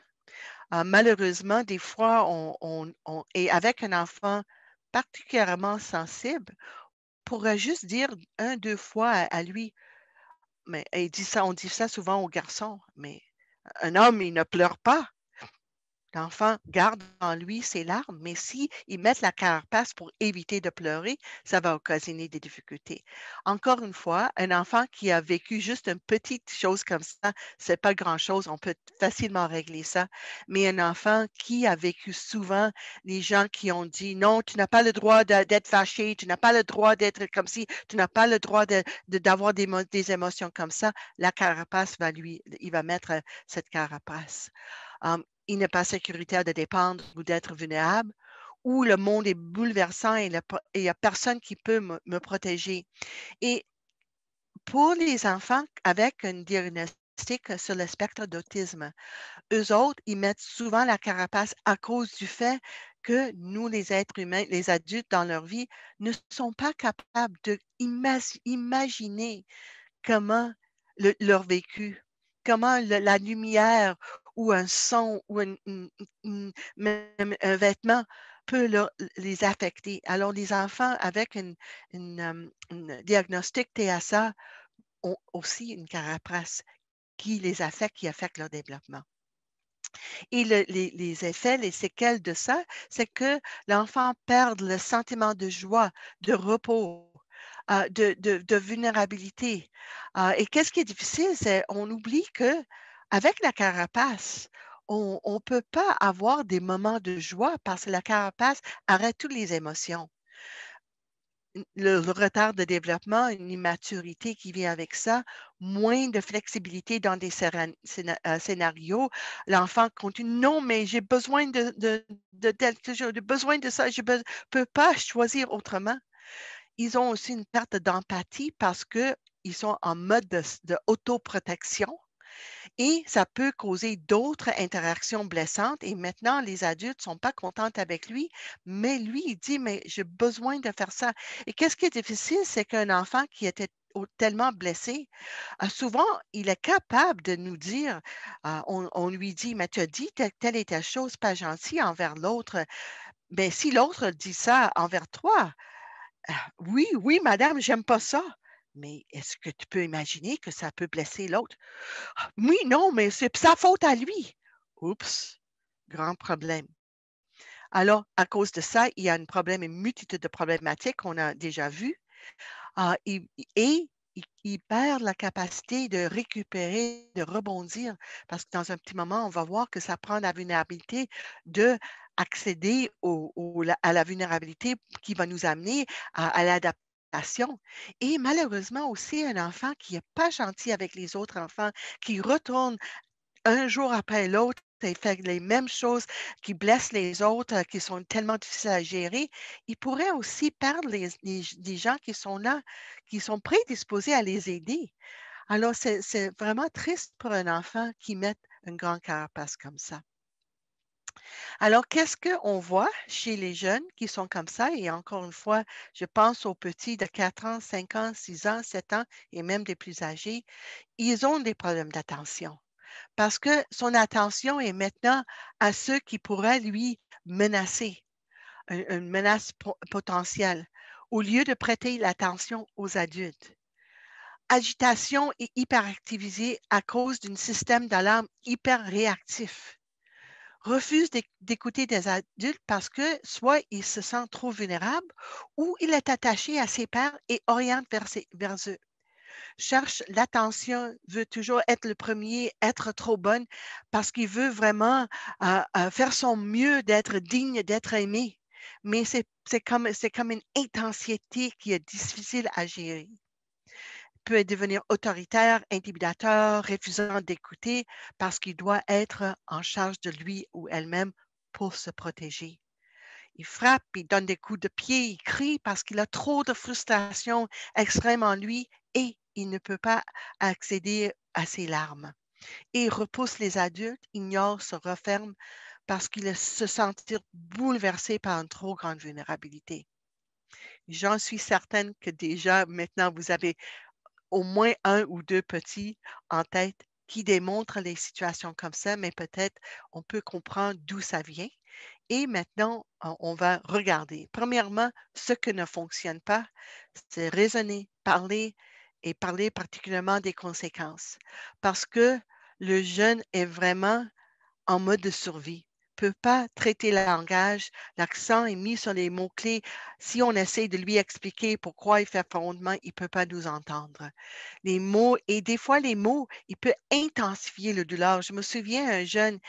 Malheureusement, des fois, et avec un enfant particulièrement sensible, pourrait juste dire 1, 2 fois à lui, mais on dit ça souvent aux garçons, mais un homme, il ne pleure pas. L'enfant garde en lui ses larmes, mais s'il met la carapace pour éviter de pleurer, ça va occasionner des difficultés. Encore une fois, un enfant qui a vécu juste une petite chose comme ça, c'est pas grand-chose, on peut facilement régler ça. Mais un enfant qui a vécu souvent les gens qui ont dit non, tu n'as pas le droit d'être fâché, tu n'as pas le droit d'être comme si, tu n'as pas le droit d'avoir des émotions comme ça, la carapace il va mettre cette carapace. Il n'est pas sécuritaire de dépendre ou d'être vulnérable, ou le monde est bouleversant et il n'y a personne qui peut me protéger. Et pour les enfants avec un diagnostic sur le spectre d'autisme, eux autres, ils mettent souvent la carapace à cause du fait que nous, les êtres humains, les adultes dans leur vie, ne sont pas capables d'imaginer comment leur vécu, comment la lumière ou un son ou même un vêtement peut les affecter. Alors, les enfants avec une diagnostic TSA ont aussi une carapace qui les affecte, qui affecte leur développement. Et les effets, les séquelles de ça, c'est que l'enfant perd le sentiment de joie, de repos, de vulnérabilité. Et qu'est-ce qui est difficile, c'est on oublie que avec la carapace, on ne peut pas avoir des moments de joie parce que la carapace arrête toutes les émotions. Le retard de développement, une immaturité qui vient avec ça, moins de flexibilité dans des scénarios. L'enfant continue, non, mais j'ai besoin de quelque chose, j'ai besoin de ça, je ne peux pas choisir autrement. Ils ont aussi une perte d'empathie parce qu'ils sont en mode de autoprotection et ça peut causer d'autres interactions blessantes. Et maintenant, les adultes ne sont pas contents avec lui, mais lui, il dit, mais j'ai besoin de faire ça. Et qu'est-ce qui est difficile, c'est qu'un enfant qui était tellement blessé, souvent, il est capable de nous dire, on lui dit, mais tu as dit telle et telle chose pas gentille envers l'autre. Mais si l'autre dit ça envers toi, oui, oui, madame, j'aime pas ça. Mais est-ce que tu peux imaginer que ça peut blesser l'autre? Oui, non, mais c'est sa faute à lui. Oups, grand problème. Alors, à cause de ça, il y a une multitude de problématiques qu'on a déjà vues. Et il perd la capacité de récupérer, de rebondir, parce que dans un petit moment, on va voir que ça prend la vulnérabilité de accéder à la vulnérabilité qui va nous amener à l'adaptation. Et malheureusement aussi, un enfant qui n'est pas gentil avec les autres enfants, qui retourne un jour après l'autre et fait les mêmes choses qui blessent les autres, qui sont tellement difficiles à gérer, il pourrait aussi perdre les gens qui sont là, qui sont prédisposés à les aider. Alors, c'est vraiment triste pour un enfant qui mette une grande carapace comme ça. Alors, qu'est-ce qu'on voit chez les jeunes qui sont comme ça? Et encore une fois, je pense aux petits de 4 ans, 5 ans, 6 ans, 7 ans et même des plus âgés. Ils ont des problèmes d'attention parce que son attention est maintenant à ceux qui pourraient lui menacer, une menace potentielle, au lieu de prêter l'attention aux adultes. Agitation et hyperactivité à cause d'un système d'alarme hyper réactif. Refuse d'écouter des adultes parce que soit il se sent trop vulnérable ou il est attaché à ses pairs et oriente vers eux. Cherche l'attention, veut toujours être le premier, être trop bonne parce qu'il veut vraiment faire son mieux d'être digne, d'être aimé. Mais c'est comme une intensité qui est difficile à gérer. Il peut devenir autoritaire, intimidateur, refusant d'écouter parce qu'il doit être en charge de lui ou elle-même pour se protéger. Il frappe, il donne des coups de pied, il crie parce qu'il a trop de frustration extrême en lui et il ne peut pas accéder à ses larmes. Et il repousse les adultes, ignore, se referme parce qu'il se sentir bouleversé par une trop grande vulnérabilité. J'en suis certaine que déjà maintenant vous avez au moins un ou deux petits en tête qui démontrent les situations comme ça, mais peut-être on peut comprendre d'où ça vient. Et maintenant, on va regarder. Premièrement, ce que ne fonctionne pas, c'est raisonner, parler et parler particulièrement des conséquences. Parce que le jeune est vraiment en mode de survie. peut pas traiter le langage. L'accent est mis sur les mots-clés. Si on essaie de lui expliquer pourquoi il fait fondement, il peut pas nous entendre. Les mots, et des fois, les mots, il peut intensifier le douleur. Je me souviens un jeune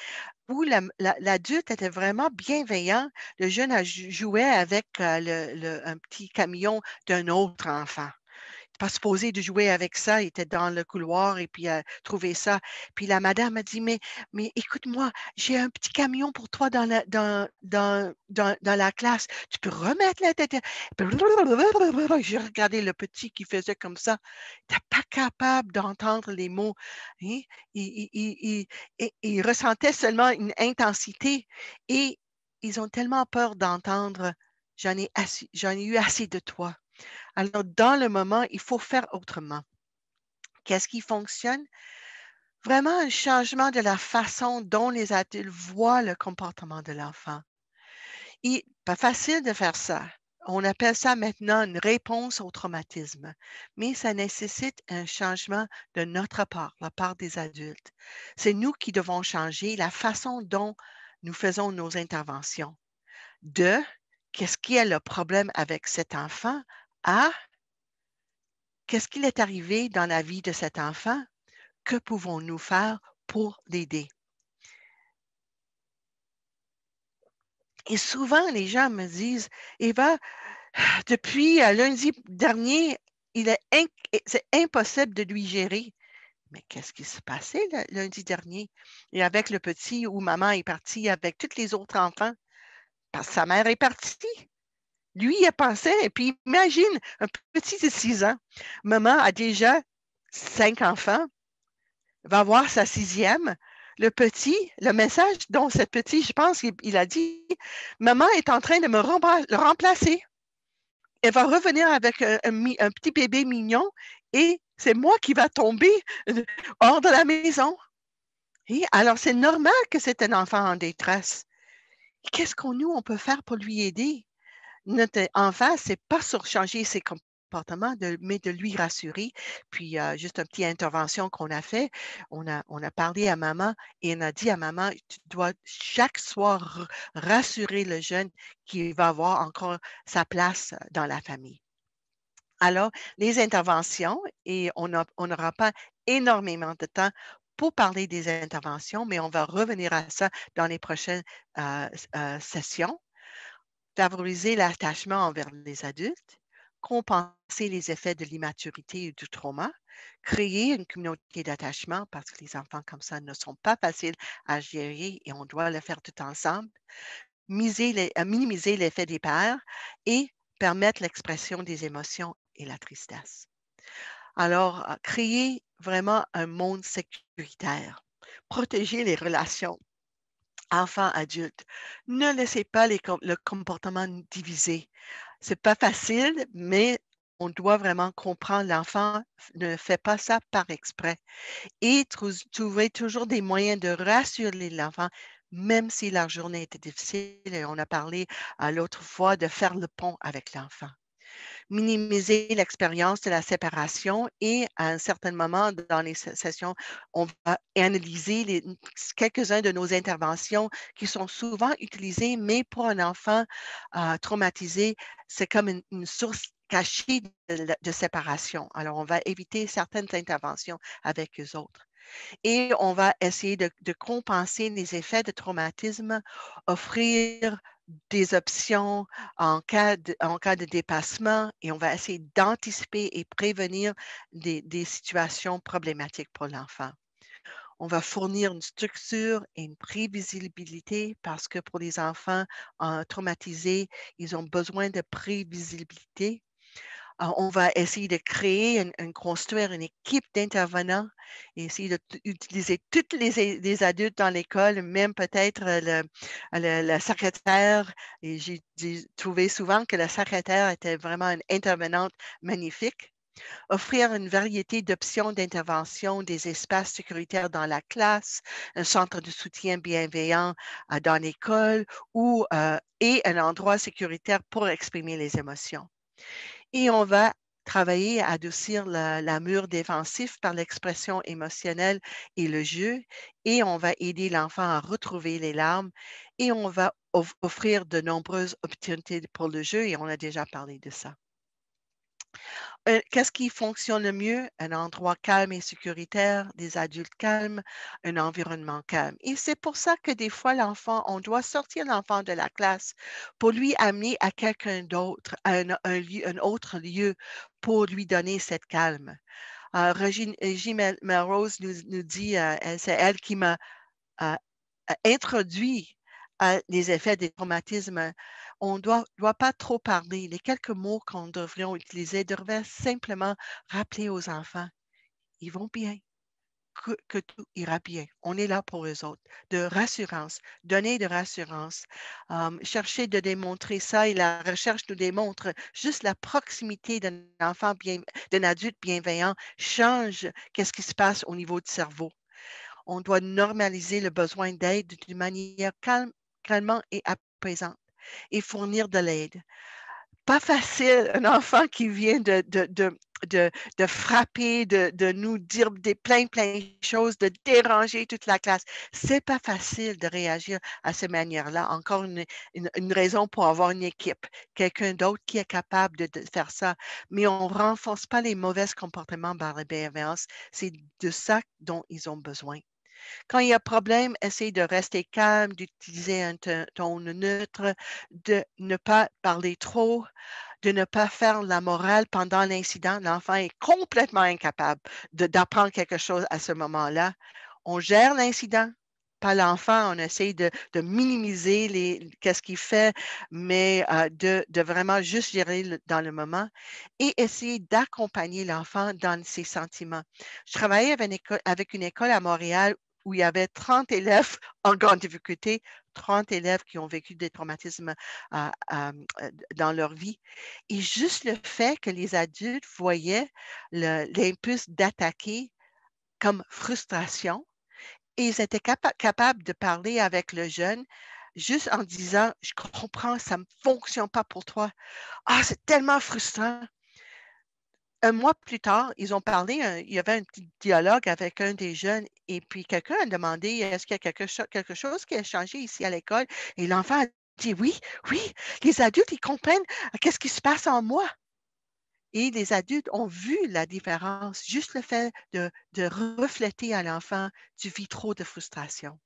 où l'adulte était vraiment bienveillant. Le jeune jouait avec un petit camion d'un autre enfant pas supposé de jouer avec ça. Il était dans le couloir et puis trouvé ça. Puis la madame a dit, mais écoute-moi, j'ai un petit camion pour toi dans la classe. Tu peux remettre la tête. J'ai regardé le petit qui faisait comme ça. Il n'était pas capable d'entendre les mots. Hein. Il ressentait seulement une intensité et ils ont tellement peur d'entendre. J'en ai eu assez de toi. Alors, dans le moment, il faut faire autrement. Qu'est-ce qui fonctionne? Vraiment un changement de la façon dont les adultes voient le comportement de l'enfant. Et pas facile de faire ça. On appelle ça maintenant une réponse au traumatisme, mais ça nécessite un changement de notre part, la part des adultes. C'est nous qui devons changer la façon dont nous faisons nos interventions. De qu'est-ce qui est le problème avec cet enfant à qu'est-ce qu'il est arrivé dans la vie de cet enfant? Que pouvons-nous faire pour l'aider? Et souvent, les gens me disent, Eva, depuis lundi dernier, c'est impossible de lui gérer. Mais qu'est-ce qui s'est passé lundi dernier? Et avec le petit où maman est partie avec tous les autres enfants, parce que sa mère est partie. Lui, il a pensé, et puis imagine un petit de 6 ans. Maman a déjà 5 enfants, va voir sa 6e. Le message dont cette petite, je pense qu'il a dit, maman est en train de me remplacer. Elle va revenir avec un petit bébé mignon et c'est moi qui va tomber hors de la maison. Et alors, c'est normal que c'est un enfant en détresse. Qu'est-ce qu'on on peut faire pour lui aider? Notre enfant, c'est pas sur changer ses comportements, mais de lui rassurer. Puis, juste une petite intervention qu'on a fait, on a parlé à maman et on a dit à maman, tu dois chaque soir rassurer le jeune qui va avoir encore sa place dans la famille. Alors, les interventions, et on n'aura pas énormément de temps pour parler des interventions, mais on va revenir à ça dans les prochaines sessions. Favoriser l'attachement envers les adultes, compenser les effets de l'immaturité et du trauma, créer une communauté d'attachement parce que les enfants comme ça ne sont pas faciles à gérer et on doit le faire tout ensemble, minimiser l'effet des pères et permettre l'expression des émotions et la tristesse. Alors, créer vraiment un monde sécuritaire, protéger les relations enfants-adultes. Ne laissez pas le comportement divisé. C'est pas facile, mais on doit vraiment comprendre l'enfant ne fait pas ça par exprès et trouver toujours des moyens de rassurer l'enfant, même si la journée était difficile. Et on a parlé à l'autre fois de faire le pont avec l'enfant. Minimiser l'expérience de la séparation et à un certain moment dans les sessions, on va analyser quelques-uns de nos interventions qui sont souvent utilisées, mais pour un enfant traumatisé, c'est comme une source cachée de séparation. Alors, on va éviter certaines interventions avec eux autres. Et on va essayer de compenser les effets de traumatisme, offrir des options en cas de dépassement et on va essayer d'anticiper et prévenir des situations problématiques pour l'enfant. On va fournir une structure et une prévisibilité parce que pour les enfants traumatisés, ils ont besoin de prévisibilité. On va essayer de créer, construire une équipe d'intervenants et essayer d'utiliser tous les adultes dans l'école, même peut-être la secrétaire. Et j'ai trouvé souvent que la secrétaire était vraiment une intervenante magnifique. Offrir une variété d'options d'intervention, des espaces sécuritaires dans la classe, un centre de soutien bienveillant dans l'école et un endroit sécuritaire pour exprimer les émotions. Et on va travailler à adoucir la mur défensif par l'expression émotionnelle et le jeu, et on va aider l'enfant à retrouver les larmes et on va offrir de nombreuses opportunités pour le jeu et on a déjà parlé de ça. Qu'est-ce qui fonctionne le mieux? Un endroit calme et sécuritaire, des adultes calmes, un environnement calme. Et c'est pour ça que des fois, l'enfant, on doit sortir l'enfant de la classe pour lui amener à quelqu'un d'autre, à un autre lieu pour lui donner cette calme. Régie Melrose nous dit, c'est elle qui m'a euh, introduit les effets des traumatismes. On ne doit pas trop parler. Les quelques mots qu'on devrait utiliser devraient simplement rappeler aux enfants, ils vont bien, que tout ira bien. On est là pour eux autres. De rassurance, donner de rassurance, chercher de démontrer ça et la recherche nous démontre juste la proximité d'un enfant d'un adulte bienveillant change qu'est-ce qui se passe au niveau du cerveau. On doit normaliser le besoin d'aide d'une manière calmement et apaisante et fournir de l'aide. Pas facile, un enfant qui vient de frapper, de nous dire plein de choses, de déranger toute la classe. C'est pas facile de réagir à cette manière-là. Encore une raison pour avoir une équipe, quelqu'un d'autre qui est capable de faire ça. Mais on ne renforce pas les mauvais comportements par la bienveillance. C'est de ça dont ils ont besoin. Quand il y a problème, essaye de rester calme, d'utiliser un ton neutre, de ne pas parler trop, de ne pas faire la morale pendant l'incident. L'enfant est complètement incapable d'apprendre quelque chose à ce moment-là. On gère l'incident, pas l'enfant. On essaye de minimiser qu'est-ce qu'il fait, mais de vraiment juste gérer dans le moment et essayer d'accompagner l'enfant dans ses sentiments. Je travaillais avec une école à Montréal où il y avait 30 élèves en grande difficulté, 30 élèves qui ont vécu des traumatismes dans leur vie. Et juste le fait que les adultes voyaient l'impulse d'attaquer comme frustration et ils étaient capables de parler avec le jeune juste en disant, je comprends, ça ne fonctionne pas pour toi. Ah, c'est tellement frustrant. Un mois plus tard, ils ont parlé, il y avait un petit dialogue avec un des jeunes et puis quelqu'un a demandé, est-ce qu'il y a quelque chose qui a changé ici à l'école? Et l'enfant a dit, oui, oui, les adultes, ils comprennent qu'est-ce qui se passe en moi. Et les adultes ont vu la différence, juste le fait de refléter à l'enfant, tu vis trop de frustration.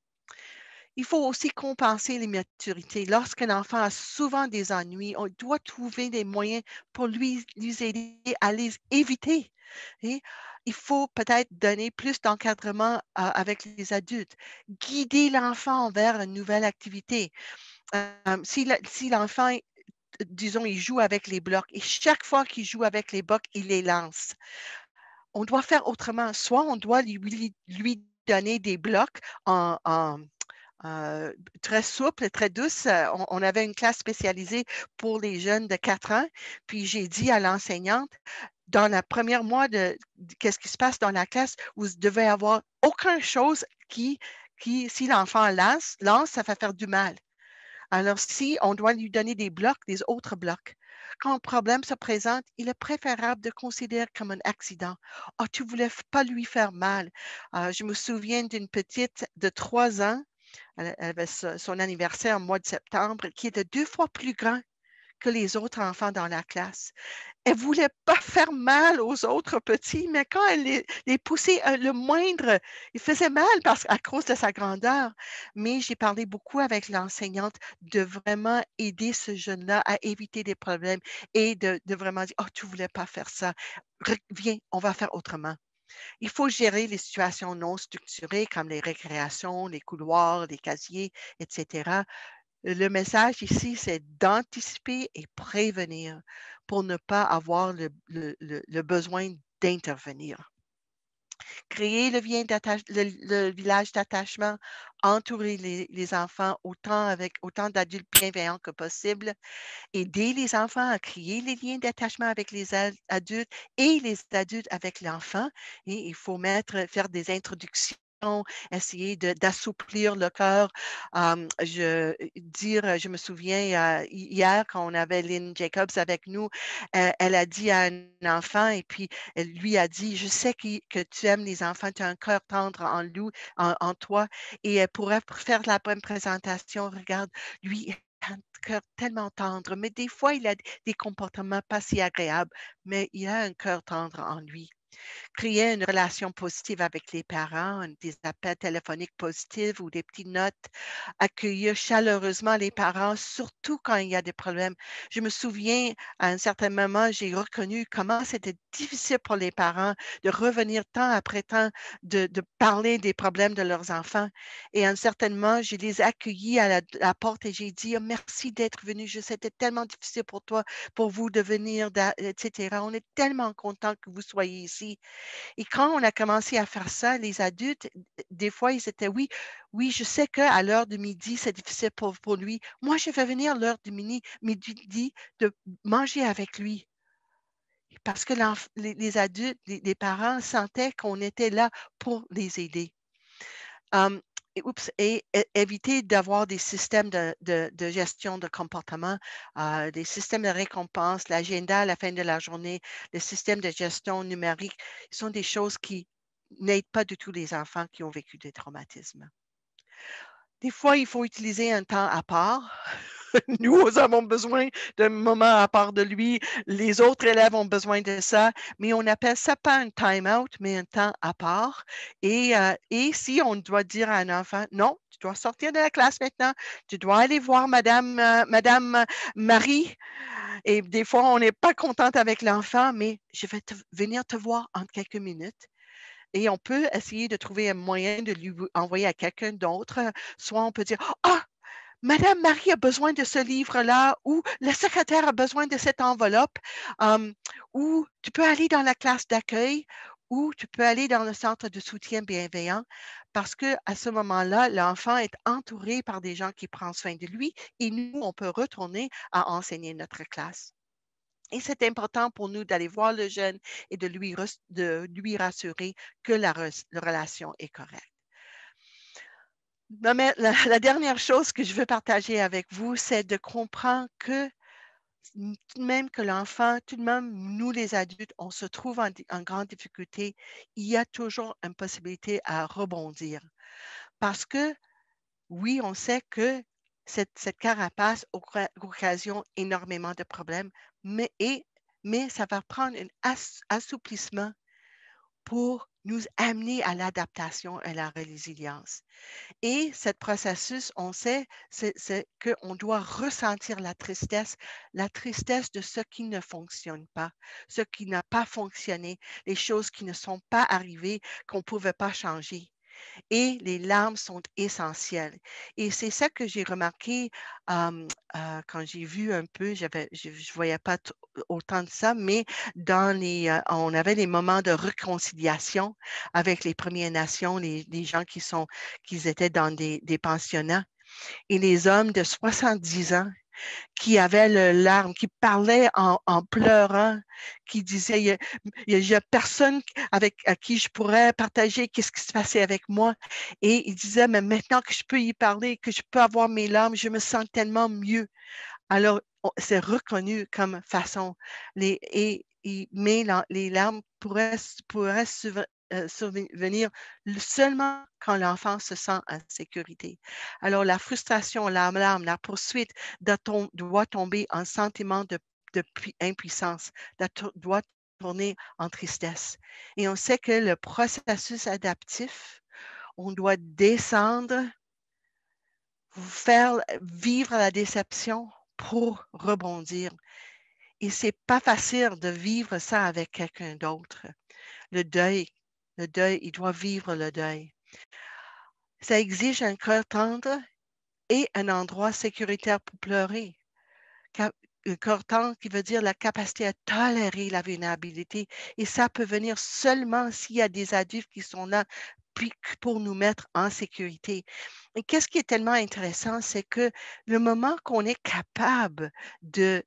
Il faut aussi compenser l'immaturité. Lorsqu'un enfant a souvent des ennuis, on doit trouver des moyens pour lui aider à les éviter. Et il faut peut-être donner plus d'encadrement avec les adultes, guider l'enfant vers une nouvelle activité. Si l'enfant, disons, il joue avec les blocs et chaque fois qu'il joue avec les blocs, il les lance. On doit faire autrement. Soit on doit lui donner des blocs très souple, très douce. On avait une classe spécialisée pour les jeunes de 4 ans. Puis j'ai dit à l'enseignante, dans la première mois qu'est-ce qui se passe dans la classe, vous devez avoir aucune chose si l'enfant lance, ça va faire du mal. Alors, si on doit lui donner des blocs, des autres blocs, quand un problème se présente, il est préférable de considérer comme un accident. Oh, tu ne voulais pas lui faire mal. Je me souviens d'une petite de 3 ans, elle avait son anniversaire au mois de septembre, qui était 2 fois plus grand que les autres enfants dans la classe. Elle ne voulait pas faire mal aux autres petits, mais quand elle les poussait le moindre, il faisait mal à cause de sa grandeur. Mais j'ai parlé beaucoup avec l'enseignante de vraiment aider ce jeune-là à éviter des problèmes et de vraiment dire, oh, tu ne voulais pas faire ça. Viens, on va faire autrement. Il faut gérer les situations non structurées comme les récréations, les couloirs, les casiers, etc. Le message ici, c'est d'anticiper et prévenir pour ne pas avoir le besoin d'intervenir. Créer le village d'attachement, entourer les enfants avec autant d'adultes bienveillants que possible, aider les enfants à créer les liens d'attachement avec les adultes et les adultes avec l'enfant. Et il faut faire des introductions essayer d'assouplir le cœur. Je me souviens hier quand on avait Lynn Jacobs avec nous, elle a dit à un enfant et puis elle lui a dit, je sais que tu aimes les enfants, tu as un cœur tendre en toi et elle pourrait faire la bonne présentation. Regarde, lui, il a un cœur tellement tendre, mais des fois, il a des comportements pas si agréables, mais il a un cœur tendre en lui. Créer une relation positive avec les parents, des appels téléphoniques positifs ou des petites notes, accueillir chaleureusement les parents, surtout quand il y a des problèmes. Je me souviens, à un certain moment, j'ai reconnu comment c'était difficile pour les parents de revenir temps après temps, de parler des problèmes de leurs enfants. Et à un certain moment, je les ai accueillis à la porte et j'ai dit, oh, merci d'être venu. C'était tellement difficile pour toi, pour vous de venir, etc. On est tellement content que vous soyez ici. Et quand on a commencé à faire ça, les adultes, des fois, ils étaient, oui, oui, je sais qu'à l'heure de midi, c'est difficile pour lui. Moi, je vais venir l'heure de midi de manger avec lui. Parce que les adultes, les parents sentaient qu'on était là pour les aider. Um, éviter d'avoir des systèmes de gestion de comportement, des systèmes de récompense, l'agenda à la fin de la journée, les systèmes de gestion numérique, sont des choses qui n'aident pas du tout les enfants qui ont vécu des traumatismes. Des fois, il faut utiliser un temps à part. Nous avons besoin d'un moment à part de lui. Les autres élèves ont besoin de ça, mais on appelle ça pas un time-out, mais un temps à part. Et si on doit dire à un enfant, non, tu dois sortir de la classe maintenant, tu dois aller voir Madame Marie. Et des fois, on n'est pas contente avec l'enfant, mais je vais venir te voir en quelques minutes. Et on peut essayer de trouver un moyen de lui envoyer à quelqu'un d'autre. Soit on peut dire, ah, Madame Marie a besoin de ce livre-là, ou le secrétaire a besoin de cette enveloppe, ou tu peux aller dans la classe d'accueil, ou tu peux aller dans le centre de soutien bienveillant, parce que à ce moment-là, l'enfant est entouré par des gens qui prennent soin de lui, et nous, on peut retourner à enseigner notre classe. Et c'est important pour nous d'aller voir le jeune et de lui rassurer que la relation est correcte. Non, mais la dernière chose que je veux partager avec vous, c'est de comprendre que tout de même que l'enfant, tout de même, nous les adultes, on se trouve en grande difficulté, il y a toujours une possibilité à rebondir. Parce que, oui, on sait que cette carapace occasionne énormément de problèmes, mais ça va prendre un assouplissement pour nous amener à l'adaptation et à la résilience. Et ce processus, on sait, c'est qu'on doit ressentir la tristesse de ce qui ne fonctionne pas, ce qui n'a pas fonctionné, les choses qui ne sont pas arrivées, qu'on ne pouvait pas changer. Et les larmes sont essentielles. Et c'est ça que j'ai remarqué quand j'ai vu un peu, je ne voyais pas autant de ça, mais on avait des moments de réconciliation avec les Premières Nations, les gens qui étaient dans des pensionnats. Et les hommes de 70 ans qui avait le larme, qui parlait en pleurant, qui disait, il y a personne à qui je pourrais partager qu'est-ce qui se passait avec moi. Et il disait, mais maintenant que je peux y parler, que je peux avoir mes larmes, je me sens tellement mieux. Alors, c'est reconnu comme façon. Mais les larmes pourraient survenir seulement quand l'enfant se sent en sécurité. Alors, la frustration, l'alarme, la poursuite doit tomber en sentiment de impuissance, doit tourner en tristesse. Et on sait que le processus adaptif, on doit descendre, faire vivre la déception pour rebondir. Et c'est pas facile de vivre ça avec quelqu'un d'autre. Le deuil, il doit vivre le deuil. Ça exige un cœur tendre et un endroit sécuritaire pour pleurer. Un cœur tendre qui veut dire la capacité à tolérer la vulnérabilité. Et ça peut venir seulement s'il y a des adultes qui sont là pour nous mettre en sécurité. Et qu'est-ce qui est tellement intéressant, c'est que le moment qu'on est capable de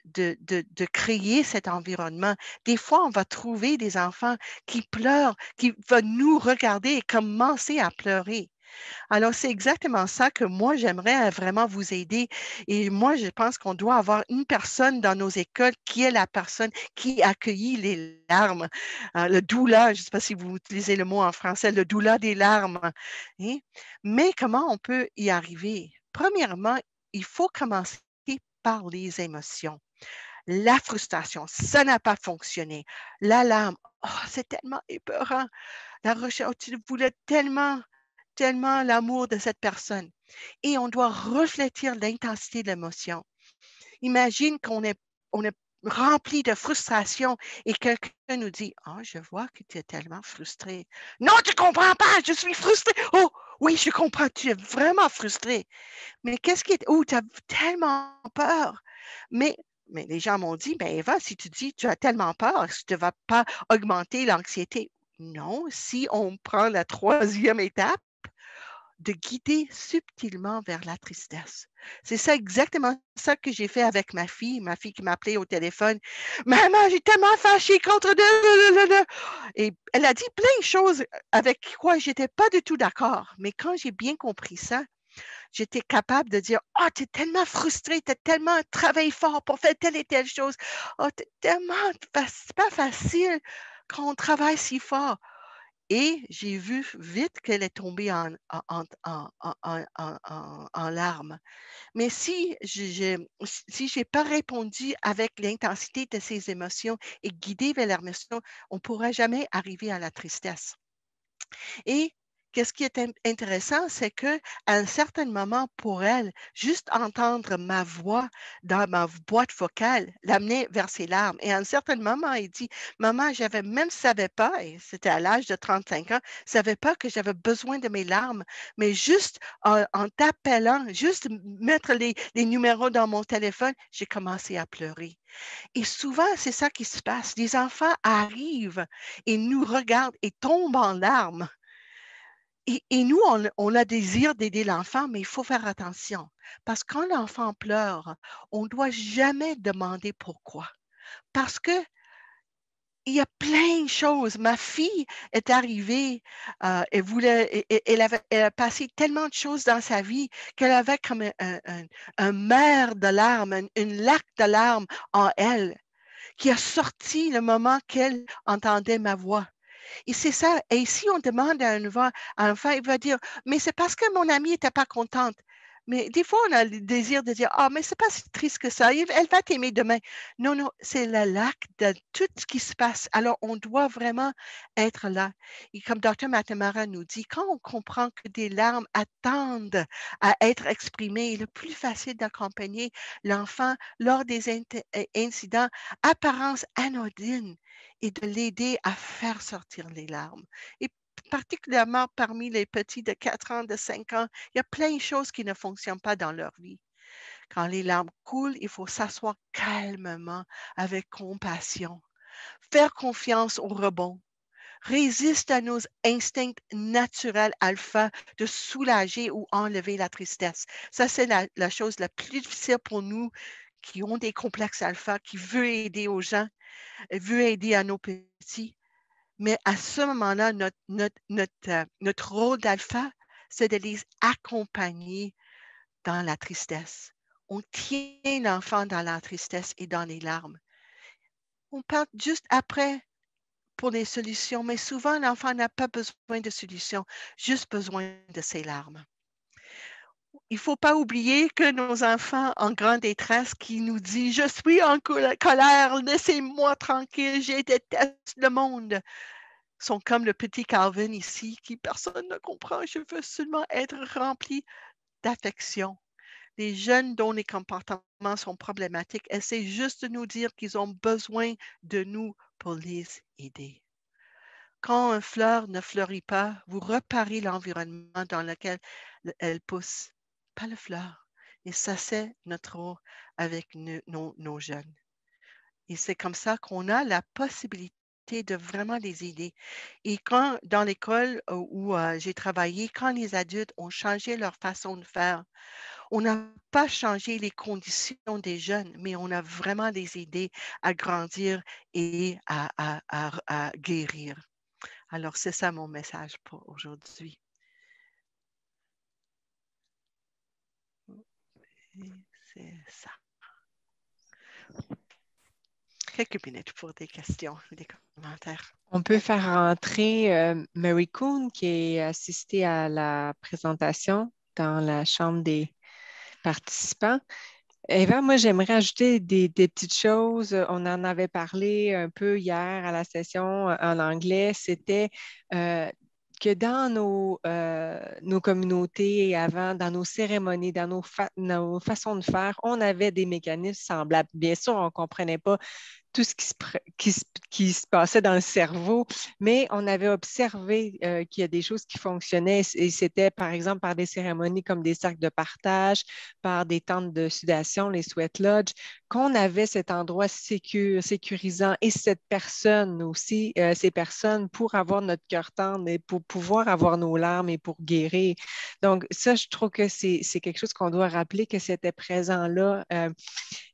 créer cet environnement, des fois, on va trouver des enfants qui pleurent, qui vont nous regarder et commencer à pleurer. Alors, c'est exactement ça que moi, j'aimerais vraiment vous aider. Et moi, je pense qu'on doit avoir une personne dans nos écoles qui est la personne qui accueille les larmes, le doula, je ne sais pas si vous utilisez le mot en français, le doula des larmes. Hein. Mais comment on peut y arriver? Premièrement, il faut commencer par les émotions. La frustration, ça n'a pas fonctionné. L'alarme, oh, c'est tellement épeurant. La recherche, tu voulais tellement l'amour de cette personne. Et on doit refléter l'intensité de l'émotion. Imagine on est rempli de frustration et quelqu'un nous dit, oh, je vois que tu es tellement frustré. Non, tu ne comprends pas, je suis frustré. Oh, oui, je comprends, tu es vraiment frustré. Mais qu'est-ce qui est... Oh, tu as tellement peur. Mais, mais les gens m'ont dit, ben Eva, si tu dis tu as tellement peur, ça ne va pas augmenter l'anxiété. Non, si on prend la troisième étape, de guider subtilement vers la tristesse. C'est ça exactement ça que j'ai fait avec ma fille qui m'appelait au téléphone. Maman, j'ai tellement fâché contre deux. Et elle a dit plein de choses avec quoi j'étais pas du tout d'accord. Mais quand j'ai bien compris ça, j'étais capable de dire, oh, tu es tellement frustré, tu as tellement travaillé fort pour faire telle et telle chose. Oh, c'est pas facile quand on travaille si fort. Et j'ai vu vite qu'elle est tombée en larmes. Mais si j'ai pas répondu avec l'intensité de ses émotions et guidé vers l'émotion, on ne pourra jamais arriver à la tristesse. Et qu'est-ce qui est intéressant, c'est que à un certain moment pour elle, juste entendre ma voix dans ma boîte vocale l'amenait vers ses larmes. Et à un certain moment, elle dit, maman, j'avais même savais pas, et c'était à l'âge de 35 ans, savais pas que j'avais besoin de mes larmes, mais juste en t'appelant, juste mettre les numéros dans mon téléphone, j'ai commencé à pleurer. Et souvent, c'est ça qui se passe. Les enfants arrivent et nous regardent et tombent en larmes et nous, on a désir d'aider l'enfant, mais il faut faire attention. Parce que quand l'enfant pleure, on ne doit jamais demander pourquoi. Parce que il y a plein de choses. Ma fille est arrivée, elle a passé tellement de choses dans sa vie qu'elle avait comme un mer de larmes, une lac de larmes en elle, qui a sorti le moment qu'elle entendait ma voix. Et c'est ça. Et si on demande à un enfant, il va dire, mais c'est parce que mon amie n'était pas contente. Mais des fois, on a le désir de dire, ah, mais c'est pas si triste que ça. Elle va t'aimer demain. Non, non, c'est le lac de tout ce qui se passe. Alors, on doit vraiment être là. Et comme Dr. Matamara nous dit, quand on comprend que des larmes attendent à être exprimées, le plus facile d'accompagner l'enfant lors des incidents, apparence anodine et de l'aider à faire sortir les larmes. Et particulièrement parmi les petits de 4 ans, de 5 ans, il y a plein de choses qui ne fonctionnent pas dans leur vie. Quand les larmes coulent, il faut s'asseoir calmement, avec compassion, faire confiance au rebond, résiste à nos instincts naturels alpha de soulager ou enlever la tristesse. Ça, c'est la chose la plus difficile pour nous qui ont des complexes alpha, qui veulent aider aux gens, veut aider à nos petits. Mais à ce moment-là, notre rôle d'alpha, c'est de les accompagner dans la tristesse. On tient l'enfant dans la tristesse et dans les larmes. On part juste après pour les solutions, mais souvent, l'enfant n'a pas besoin de solutions, juste besoin de ses larmes. Il ne faut pas oublier que nos enfants en grande détresse qui nous disent « Je suis en colère, laissez-moi tranquille, je déteste le monde », sont comme le petit Calvin ici, qui personne ne comprend. Je veux seulement être rempli d'affection. Les jeunes dont les comportements sont problématiques essaient juste de nous dire qu'ils ont besoin de nous pour les aider. Quand une fleur ne fleurit pas, vous reparez l'environnement dans lequel elle pousse, pas la fleur. Et ça, c'est notre rôle avec nos jeunes. Et c'est comme ça qu'on a la possibilité de vraiment les aider. Et quand, dans l'école où j'ai travaillé, quand les adultes ont changé leur façon de faire, on n'a pas changé les conditions des jeunes, mais on a vraiment les aidés à grandir et à guérir. Alors, c'est ça mon message pour aujourd'hui. C'est ça. Quelques minutes pour des questions ou des commentaires.
On peut faire rentrer Mary Coon qui est assistée à la présentation dans la chambre des participants. Eva, moi, j'aimerais ajouter des petites choses. On en avait parlé un peu hier à la session en anglais. C'était que dans nos communautés et avant, dans nos cérémonies, dans nos façons de faire, on avait des mécanismes semblables. Bien sûr, on ne comprenait pas tout ce qui se passait dans le cerveau, mais on avait observé qu'il y a des choses qui fonctionnaient et c'était par exemple par des cérémonies comme des cercles de partage, par des tentes de sudation, les sweat lodges, qu'on avait cet endroit sécurisant et cette personne aussi, ces personnes pour avoir notre cœur tendre et pour pouvoir avoir nos larmes et pour guérir. Donc ça, je trouve que c'est quelque chose qu'on doit rappeler que c'était présent là.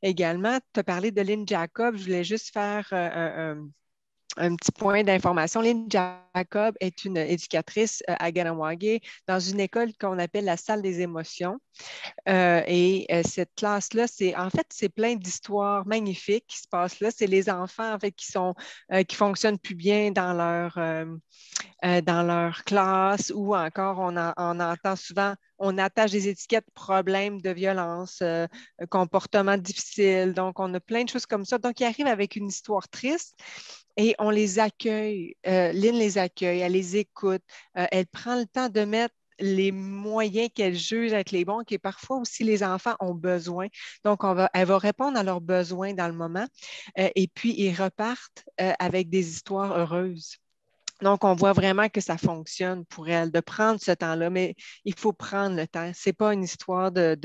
Également, tu as parlé de Lynn Jacob. Je voulais juste faire un petit point d'information. Lynn Jacob est une éducatrice à Ganawagé dans une école qu'on appelle la salle des émotions. Cette classe-là, c'est plein d'histoires magnifiques qui se passent là. C'est les enfants en fait qui fonctionnent plus bien dans leur classe ou encore on entend souvent, on attache des étiquettes problèmes de violence, comportement difficile. Donc, on a plein de choses comme ça. Donc, ils arrivent avec une histoire triste et on les accueille. Lynn les accueille, elle les écoute, elle prend le temps de mettre les moyens qu'elle juge être les bons, que parfois aussi les enfants ont besoin. Donc, elle va répondre à leurs besoins dans le moment et puis ils repartent avec des histoires heureuses. Donc, on voit vraiment que ça fonctionne pour elle de prendre ce temps-là, mais il faut prendre le temps. Ce n'est pas une histoire de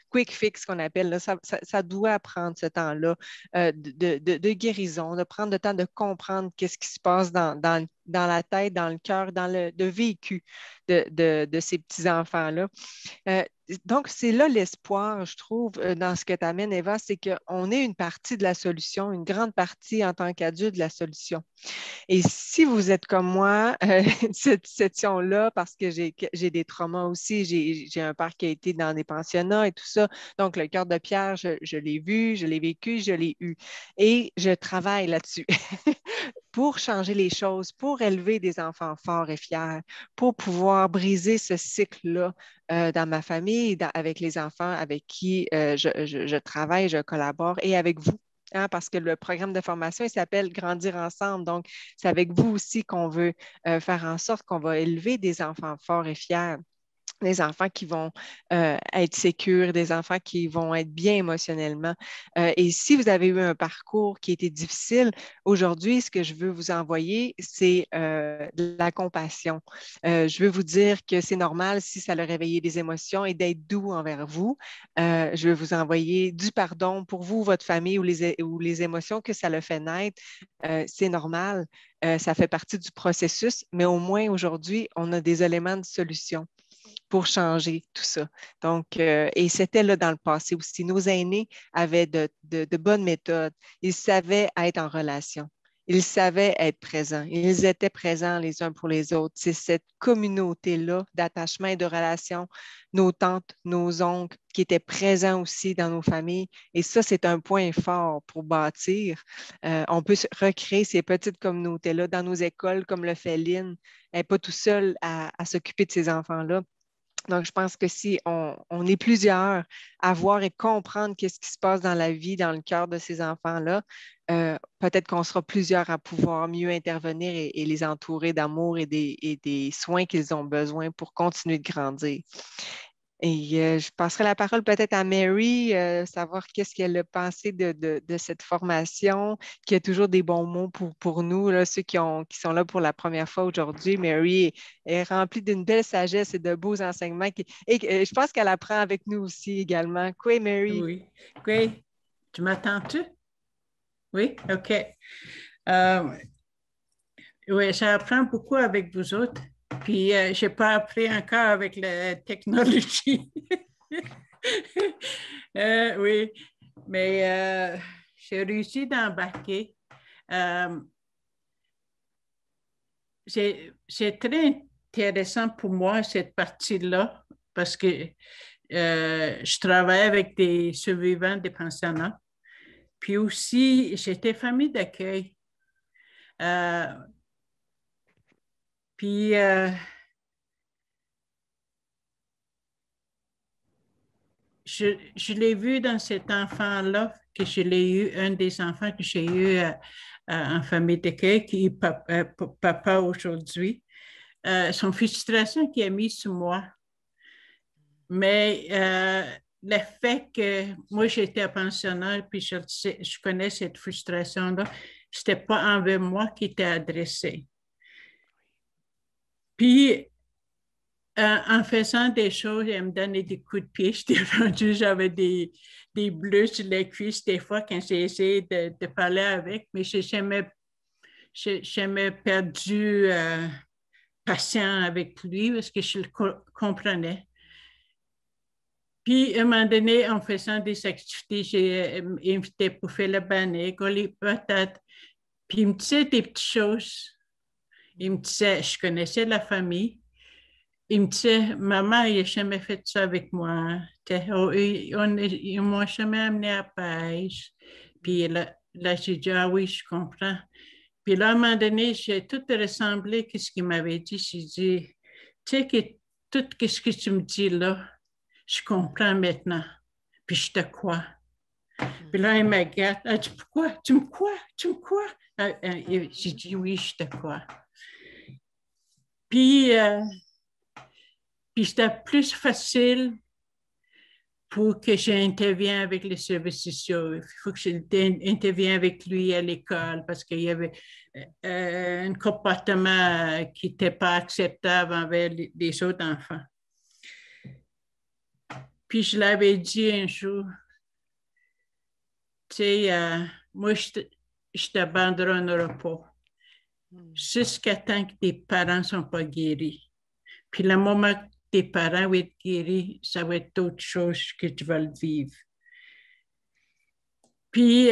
quick fix qu'on appelle. Là. Ça doit prendre ce temps-là de guérison, de prendre le temps de comprendre qu'est-ce qui se passe dans la tête, dans le cœur, de vécu de ces petits-enfants-là. Euh, donc, c'est là l'espoir, je trouve, dans ce que tu amènes, Eva, c'est qu'on est une partie de la solution, une grande partie en tant qu'adulte de la solution. Et si vous êtes comme moi, cette section-là, parce que j'ai des traumas aussi, j'ai un père qui a été dans des pensionnats et tout ça. Donc, le cœur de pierre, je l'ai vu, je l'ai vécu, je l'ai eu. Et je travaille là-dessus pour changer les choses, pour élever des enfants forts et fiers, pour pouvoir briser ce cycle-là dans ma famille, avec les enfants avec qui je travaille, je collabore et avec vous. Hein, parce que le programme de formation, il s'appelle Grandir ensemble. Donc, c'est avec vous aussi qu'on veut faire en sorte qu'on va élever des enfants forts et fiers, des enfants qui vont être sécures, des enfants qui vont être bien émotionnellement. Et si vous avez eu un parcours qui était difficile, aujourd'hui, ce que je veux vous envoyer, c'est de la compassion. Je veux vous dire que c'est normal si ça a réveillé des émotions et d'être doux envers vous. Je veux vous envoyer du pardon pour vous, votre famille ou les émotions que ça le fait naître. C'est normal. Ça fait partie du processus, mais au moins aujourd'hui, on a des éléments de solution pour changer tout ça. Donc, et c'était là dans le passé aussi. Nos aînés avaient de bonnes méthodes. Ils savaient être en relation. Ils savaient être présents. Ils étaient présents les uns pour les autres. C'est cette communauté-là d'attachement et de relation, nos tantes, nos oncles, qui étaient présents aussi dans nos familles. Et ça, c'est un point fort pour bâtir. On peut recréer ces petites communautés-là dans nos écoles, comme le fait Lynn. Elle n'est pas tout seule à s'occuper de ces enfants-là. Donc, je pense que si on est plusieurs à voir et comprendre qu'est-ce qui se passe dans la vie, dans le cœur de ces enfants-là, peut-être qu'on sera plusieurs à pouvoir mieux intervenir et les entourer d'amour et des soins qu'ils ont besoin pour continuer de grandir. Et je passerai la parole peut-être à Mary, savoir qu'est-ce qu'elle a pensé de cette formation, qui a toujours des bons mots pour nous, là, ceux qui sont là pour la première fois aujourd'hui. Mary est remplie d'une belle sagesse et de beaux enseignements. Et je pense qu'elle apprend avec nous aussi également. Quoi, Mary?
Oui. Oui. Tu m'attends-tu? Oui? OK. Euh, Oui, ça apprend beaucoup avec vous autres. Puis, je n'ai pas appris encore avec la technologie. Oui, mais j'ai réussi d'embarquer. Euh, c'est très intéressant pour moi, cette partie-là, parce que je travaille avec des survivants des pensionnats. Puis aussi, j'étais famille d'accueil. Euh, puis, je l'ai vu dans cet enfant-là, que je l'ai eu, un des enfants que j'ai eu en famille d'accueil, qui est papa aujourd'hui. Son frustration qu'il a mis sur moi. Mais le fait que moi, j'étais pensionnaire, puis je connais cette frustration-là, ce n'était pas envers moi qui était adressé. Puis, en faisant des choses, elle me donnait des coups de pied. J'étais rendue, j'avais des bleus sur les cuisses des fois quand j'ai essayé de parler avec, mais je n'ai jamais perdu patient avec lui parce que je le comprenais. Puis, à un moment donné, en faisant des activités, j'ai invité pour faire le banné, les patates. Puis, il me disait des petites choses. Il me disait, je connaissais la famille. Il me disait, maman, il n'a jamais fait ça avec moi. Ils ne m'ont jamais amené à la pêche. Puis là, j'ai dit, ah oui, je comprends. Puis là, à un moment donné, j'ai tout ressemblé à ce qu'il m'avait dit. J'ai dit, tu sais que tout ce que tu me dis là, je comprends maintenant. Puis je te crois. Puis là, il me regarde. Elle dit, pourquoi? Tu me crois? Tu me crois? J'ai dit, oui, je te crois. Puis, c'était plus facile pour que j'intervienne avec les services sociaux. Il faut que j'intervienne avec lui à l'école parce qu'il y avait un comportement qui n'était pas acceptable envers les autres enfants. Puis je l'avais dit un jour, tu sais, moi, je t'abandonnerai pas jusqu'à temps que tes parents ne sont pas guéris. Puis le moment que tes parents vont être guéris, ça va être autre chose que tu vas le vivre. Puis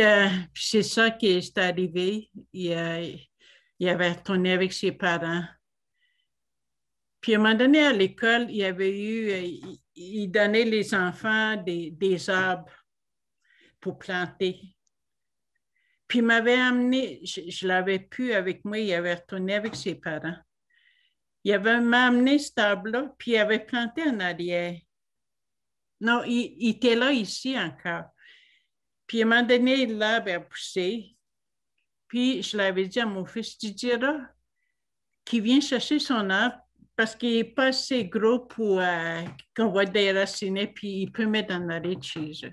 c'est ça qui est arrivé. Il avait retourné avec ses parents. Puis à un moment donné, à l'école, il y avait eu, il donnait les enfants des arbres pour planter. Puis il m'avait amené, je l'avais pu avec moi, il avait retourné avec ses parents. Il avait amené cet arbre-là, puis il avait planté en arrière. Non, il était là ici encore. Puis à un moment donné, l'arbre a poussé. Puis je l'avais dit à mon fils, tu diras qu'il vient chercher son arbre parce qu'il n'est pas assez gros pour qu'on va déraciner, puis il peut mettre dans l'arrêt de chez eux.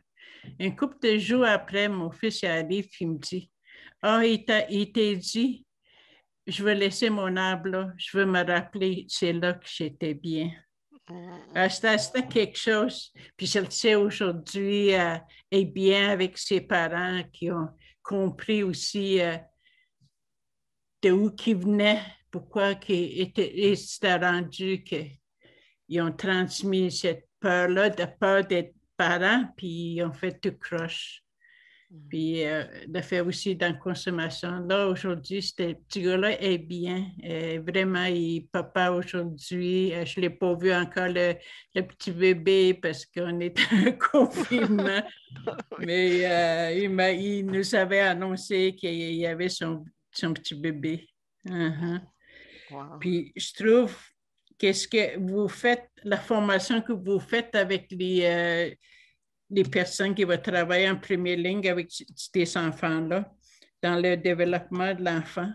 Un couple de jours après, mon fils arrive et il me dit, ah, il t'a dit, je veux laisser mon arbre là, je veux me rappeler, c'est là que j'étais bien. C'était quelque chose. Puis je le sais aujourd'hui, est bien avec ses parents qui ont compris aussi de où ils venaient, pourquoi ils s'étaient rendus qu'ils ont transmis cette peur-là, de peur d'être parents, puis ils ont fait tout croche. Puis de faire aussi dans la consommation. Là, aujourd'hui, ce petit gars-là est bien. Vraiment, il est papa aujourd'hui. Je ne l'ai pas vu encore, le petit bébé, parce qu'on est en confinement. Mais il nous avait annoncé qu'il y avait son petit bébé.
Wow.
Puis je trouve qu'est-ce que vous faites, la formation que vous faites avec les personnes qui vont travailler en première ligne avec ces enfants-là dans le développement de l'enfant.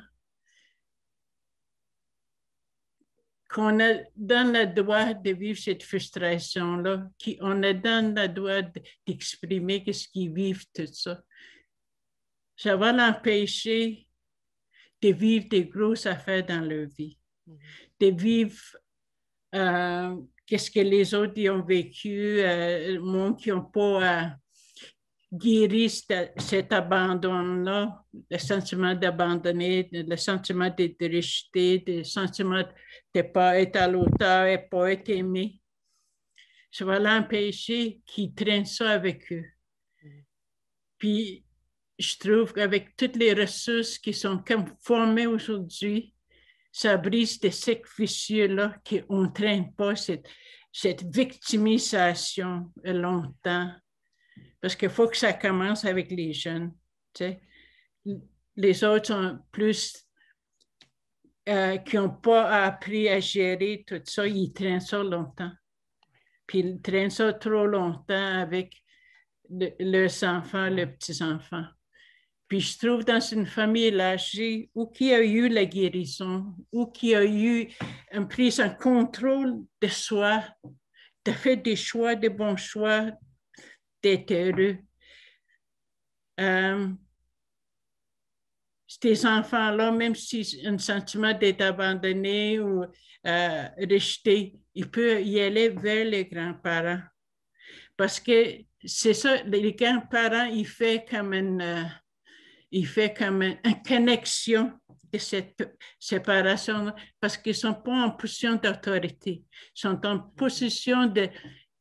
Qu'on a dans le droit de vivre cette frustration-là, qu'on a dans le droit d'exprimer ce qu'ils vivent, tout ça. Ça va l'empêcher de vivre des grosses affaires dans leur vie, de vivre qu'est-ce que les autres y ont vécu, monde qui n'ont pas guéri cet abandon-là, le sentiment d'abandonner, le sentiment d'être rejeté, le sentiment de ne pas être à l'auteur et pas être aimé. Je vais l'empêcher qu'ils traînent ça avec eux. Puis, je trouve qu'avec toutes les ressources qui sont comme formées aujourd'hui, ça brise des cercles vicieux-là qui n'entraînent pas cette victimisation longtemps. Parce qu'il faut que ça commence avec les jeunes. Tu sais. Les autres sont plus qui n'ont pas appris à gérer tout ça, ils traînent ça longtemps. Puis ils traînent ça trop longtemps avec leurs enfants, leurs petits-enfants. Puis je trouve dans une famille élargie où qui a eu la guérison, où qui a eu une prise en contrôle de soi, de faire des choix, des bons choix, d'être heureux. Ces enfants-là, même s'ils ont un sentiment d'être abandonné ou rejeté, ils peuvent y aller vers les grands-parents. Parce que c'est ça, les grands-parents, ils font comme une connexion de cette séparation parce qu'ils ne sont pas en position d'autorité. Ils sont en position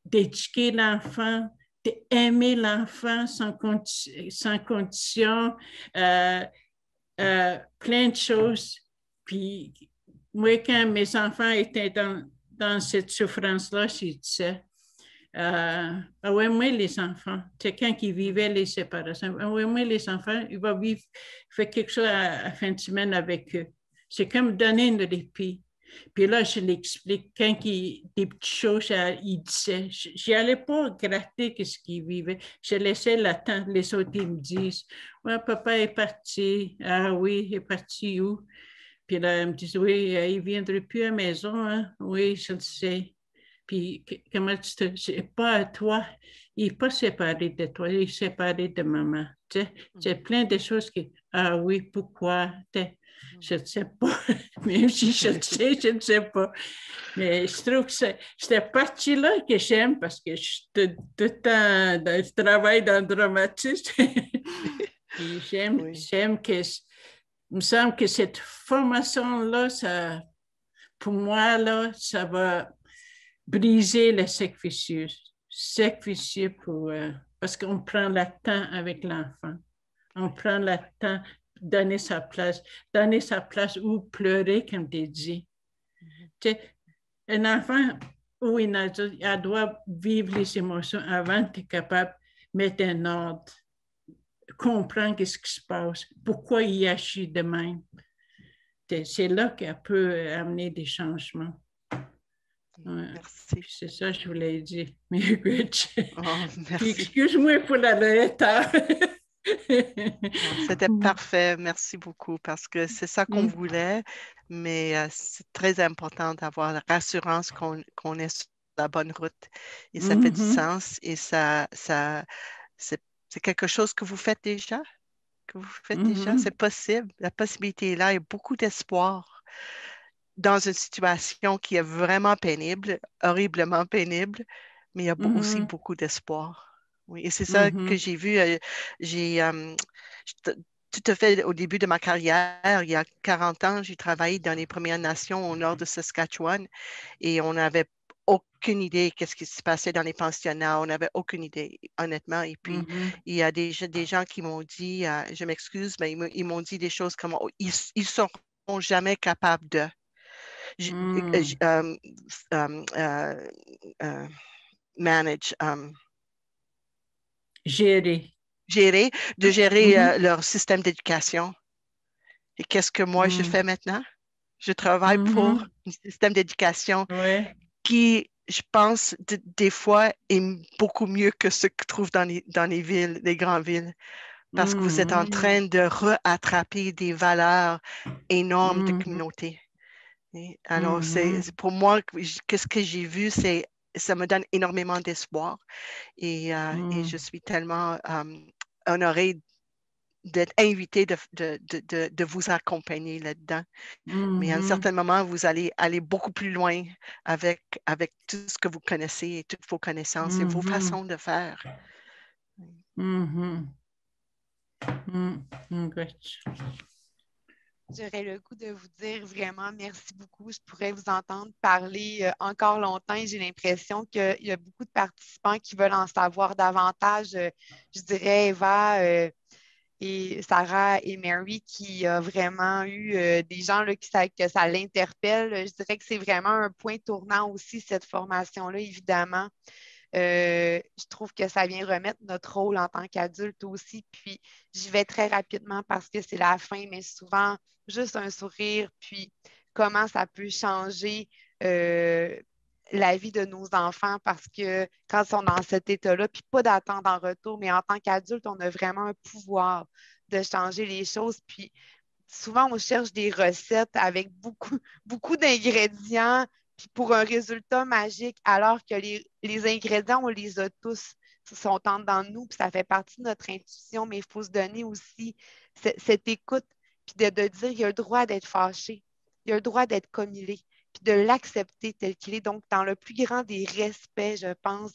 d'éduquer l'enfant, d'aimer l'enfant sans condition, plein de choses. Puis, moi, quand mes enfants étaient dans cette souffrance-là, je disais, ah ouais, moi, les enfants, c'est quand ils vivaient les séparations, ah ouais, moi, les enfants, ils vont vivre, faire quelque chose à la fin de semaine avec eux. C'est comme donner une répit. Puis là, je l'explique, quand des petites choses, il disait, je n'allais pas gratter ce qu'il vivait. Je laissais l'attendre, les autres, ils me disent, ouais, papa est parti. Ah oui, il est parti où? Puis là, ils me disent, oui, il ne viendra plus à la maison. Hein? Oui, je le sais. Puis, comment tu te... C'est pas à toi. Il n'est pas séparé de toi, il est séparé de maman. Tu sais, c'est plein de choses qui... Ah oui, pourquoi? Je ne sais pas. Même si je le sais, je ne sais pas. Mais je trouve que c'est cette partie-là que j'aime parce que tout le temps, je travaille dans le dramatisme. Puis j'aime que... Il me semble que cette formation-là, ça, pour moi, là, ça va briser le cercle vicieux. Cercle vicieux parce qu'on prend le temps avec l'enfant. On prend le temps de donner sa place ou pleurer, comme tu dis. Tu sais, un enfant ou une adulte, elle doit vivre les émotions avant d'être capable de mettre un ordre, comprendre ce qui se passe, pourquoi il agit de même. C'est là qu'elle peut amener des changements. Ouais.
Merci.
C'est ça que je voulais dire. Mais
merci.
Excuse-moi pour la retard.
C'était parfait. Merci beaucoup parce que c'est ça qu'on voulait, mais c'est très important d'avoir la rassurance qu'on est sur la bonne route et ça fait du sens et c'est quelque chose que vous faites déjà, c'est possible. La possibilité est là, il y a beaucoup d'espoir dans une situation qui est vraiment pénible, horriblement pénible, mais il y a aussi beaucoup d'espoir. Oui, et c'est ça que j'ai vu. Tout à fait au début de ma carrière, il y a 40 ans, j'ai travaillé dans les Premières Nations au nord de Saskatchewan et on n'avait aucune idée qu'est-ce qui se passait dans les pensionnats. On n'avait aucune idée, honnêtement. Et puis, il y a des gens qui m'ont dit, je m'excuse, mais ils m'ont dit des choses comme, oh, ils ne seront jamais capables de. Manage.
Gérer.
De gérer leur système d'éducation. Et qu'est-ce que moi je fais maintenant? Je travaille pour un système d'éducation qui, je pense, des fois, est beaucoup mieux que ce que trouve dans les villes, les grandes villes. Parce que vous êtes en train de rattraper des valeurs énormes de communauté. Et alors, pour moi, qu'est-ce que j'ai vu, ça me donne énormément d'espoir. Et je suis tellement honorée d'être invitée de vous accompagner là-dedans. Mais à un certain moment, vous allez aller beaucoup plus loin avec tout ce que vous connaissez et toutes vos connaissances et vos façons de faire.
Mhm. Great.
J'aurais le goût de vous dire vraiment merci beaucoup. Je pourrais vous entendre parler encore longtemps et j'ai l'impression qu'il y a beaucoup de participants qui veulent en savoir davantage. Je dirais Eva et Sarah et Mary qui a vraiment eu des gens là, que ça l'interpelle. Je dirais que c'est vraiment un point tournant aussi, cette formation-là, évidemment. Je trouve que ça vient remettre notre rôle en tant qu'adulte aussi. Puis j'y vais très rapidement parce que c'est la fin, mais souvent juste un sourire, puis comment ça peut changer la vie de nos enfants parce que quand ils sont dans cet état-là, puis pas d'attente en retour, mais en tant qu'adulte, on a vraiment un pouvoir de changer les choses. Puis souvent, on cherche des recettes avec beaucoup, beaucoup d'ingrédients, puis pour un résultat magique, alors que les ingrédients, on les a tous, sont en dedans de nous, puis ça fait partie de notre intuition, mais il faut se donner aussi cette écoute, puis de dire qu'il y a le droit d'être fâché, il y a le droit d'être comme il est, puis de l'accepter tel qu'il est. Donc, dans le plus grand des respects, je pense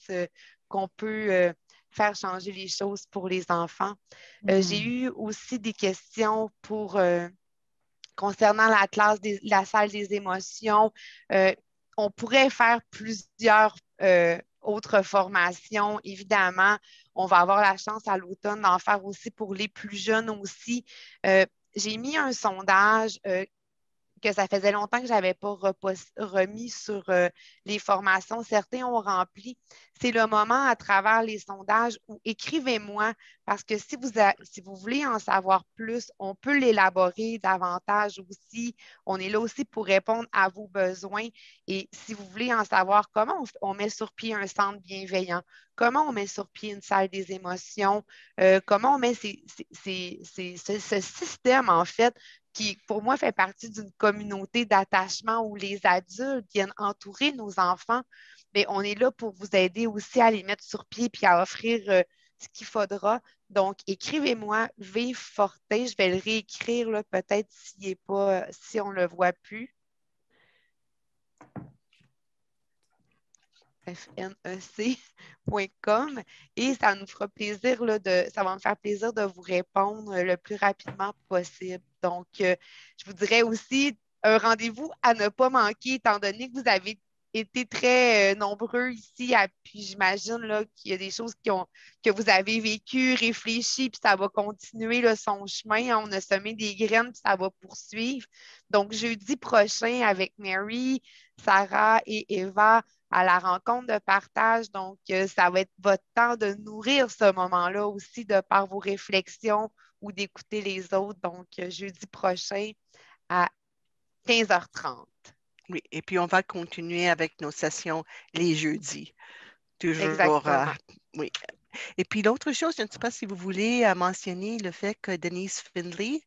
qu'on peut faire changer les choses pour les enfants. J'ai eu aussi des questions concernant la classe, la salle des émotions. On pourrait faire plusieurs autres formations. Évidemment, on va avoir la chance à l'automne d'en faire aussi pour les plus jeunes aussi. J'ai mis un sondage que ça faisait longtemps que je n'avais pas remis sur les formations. Certains ont rempli. C'est le moment à travers les sondages où écrivez-moi parce que si vous voulez en savoir plus, on peut l'élaborer davantage aussi. On est là aussi pour répondre à vos besoins. Et si vous voulez en savoir comment on met sur pied un centre bienveillant, comment on met sur pied une salle des émotions, comment on met ce système, en fait, qui, pour moi, fait partie d'une communauté d'attachement où les adultes viennent entourer nos enfants, mais on est là pour vous aider aussi à les mettre sur pied puis à offrir ce qu'il faudra. Donc, écrivez-moi Vive Fortin. Je vais le réécrire là, peut-être s'il est pas, si on ne le voit plus. fnec.com et ça nous fera plaisir ça va me faire plaisir de vous répondre le plus rapidement possible. Donc, je vous dirais aussi un rendez-vous à ne pas manquer étant donné que vous avez été très nombreux ici, puis j'imagine là, qu'il y a des choses que vous avez vécues, réfléchies, puis ça va continuer là, son chemin. On a semé des graines, puis ça va poursuivre. Donc, jeudi prochain avec Mary, Sarah et Eva, à la rencontre de partage. Donc, ça va être votre temps de nourrir ce moment-là aussi de par vos réflexions ou d'écouter les autres. Donc, jeudi prochain à 15h30.
Oui, et puis on va continuer avec nos sessions les jeudis. Toujours,
Exactement.
oui. Et puis l'autre chose, je ne sais pas si vous voulez mentionner le fait que Denise Findlay,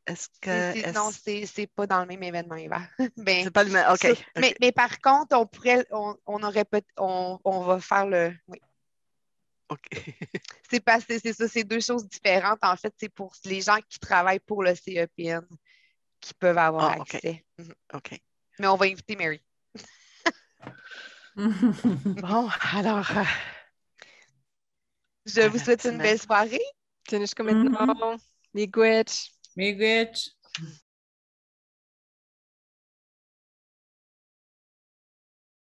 est-ce que...
Non, c'est pas dans le même événement, Eva. Ben,
c'est pas le même, OK.
Mais par contre, on aurait on va faire le... Oui.
OK.
C'est ça, c'est deux choses différentes. En fait, c'est pour les gens qui travaillent pour le CEPN qui peuvent avoir accès.
OK.
Mais on va inviter Mary.
Bon, alors...
je vous souhaite une belle soirée.
Tienes que maintenant. Miigwech.
Miigwech.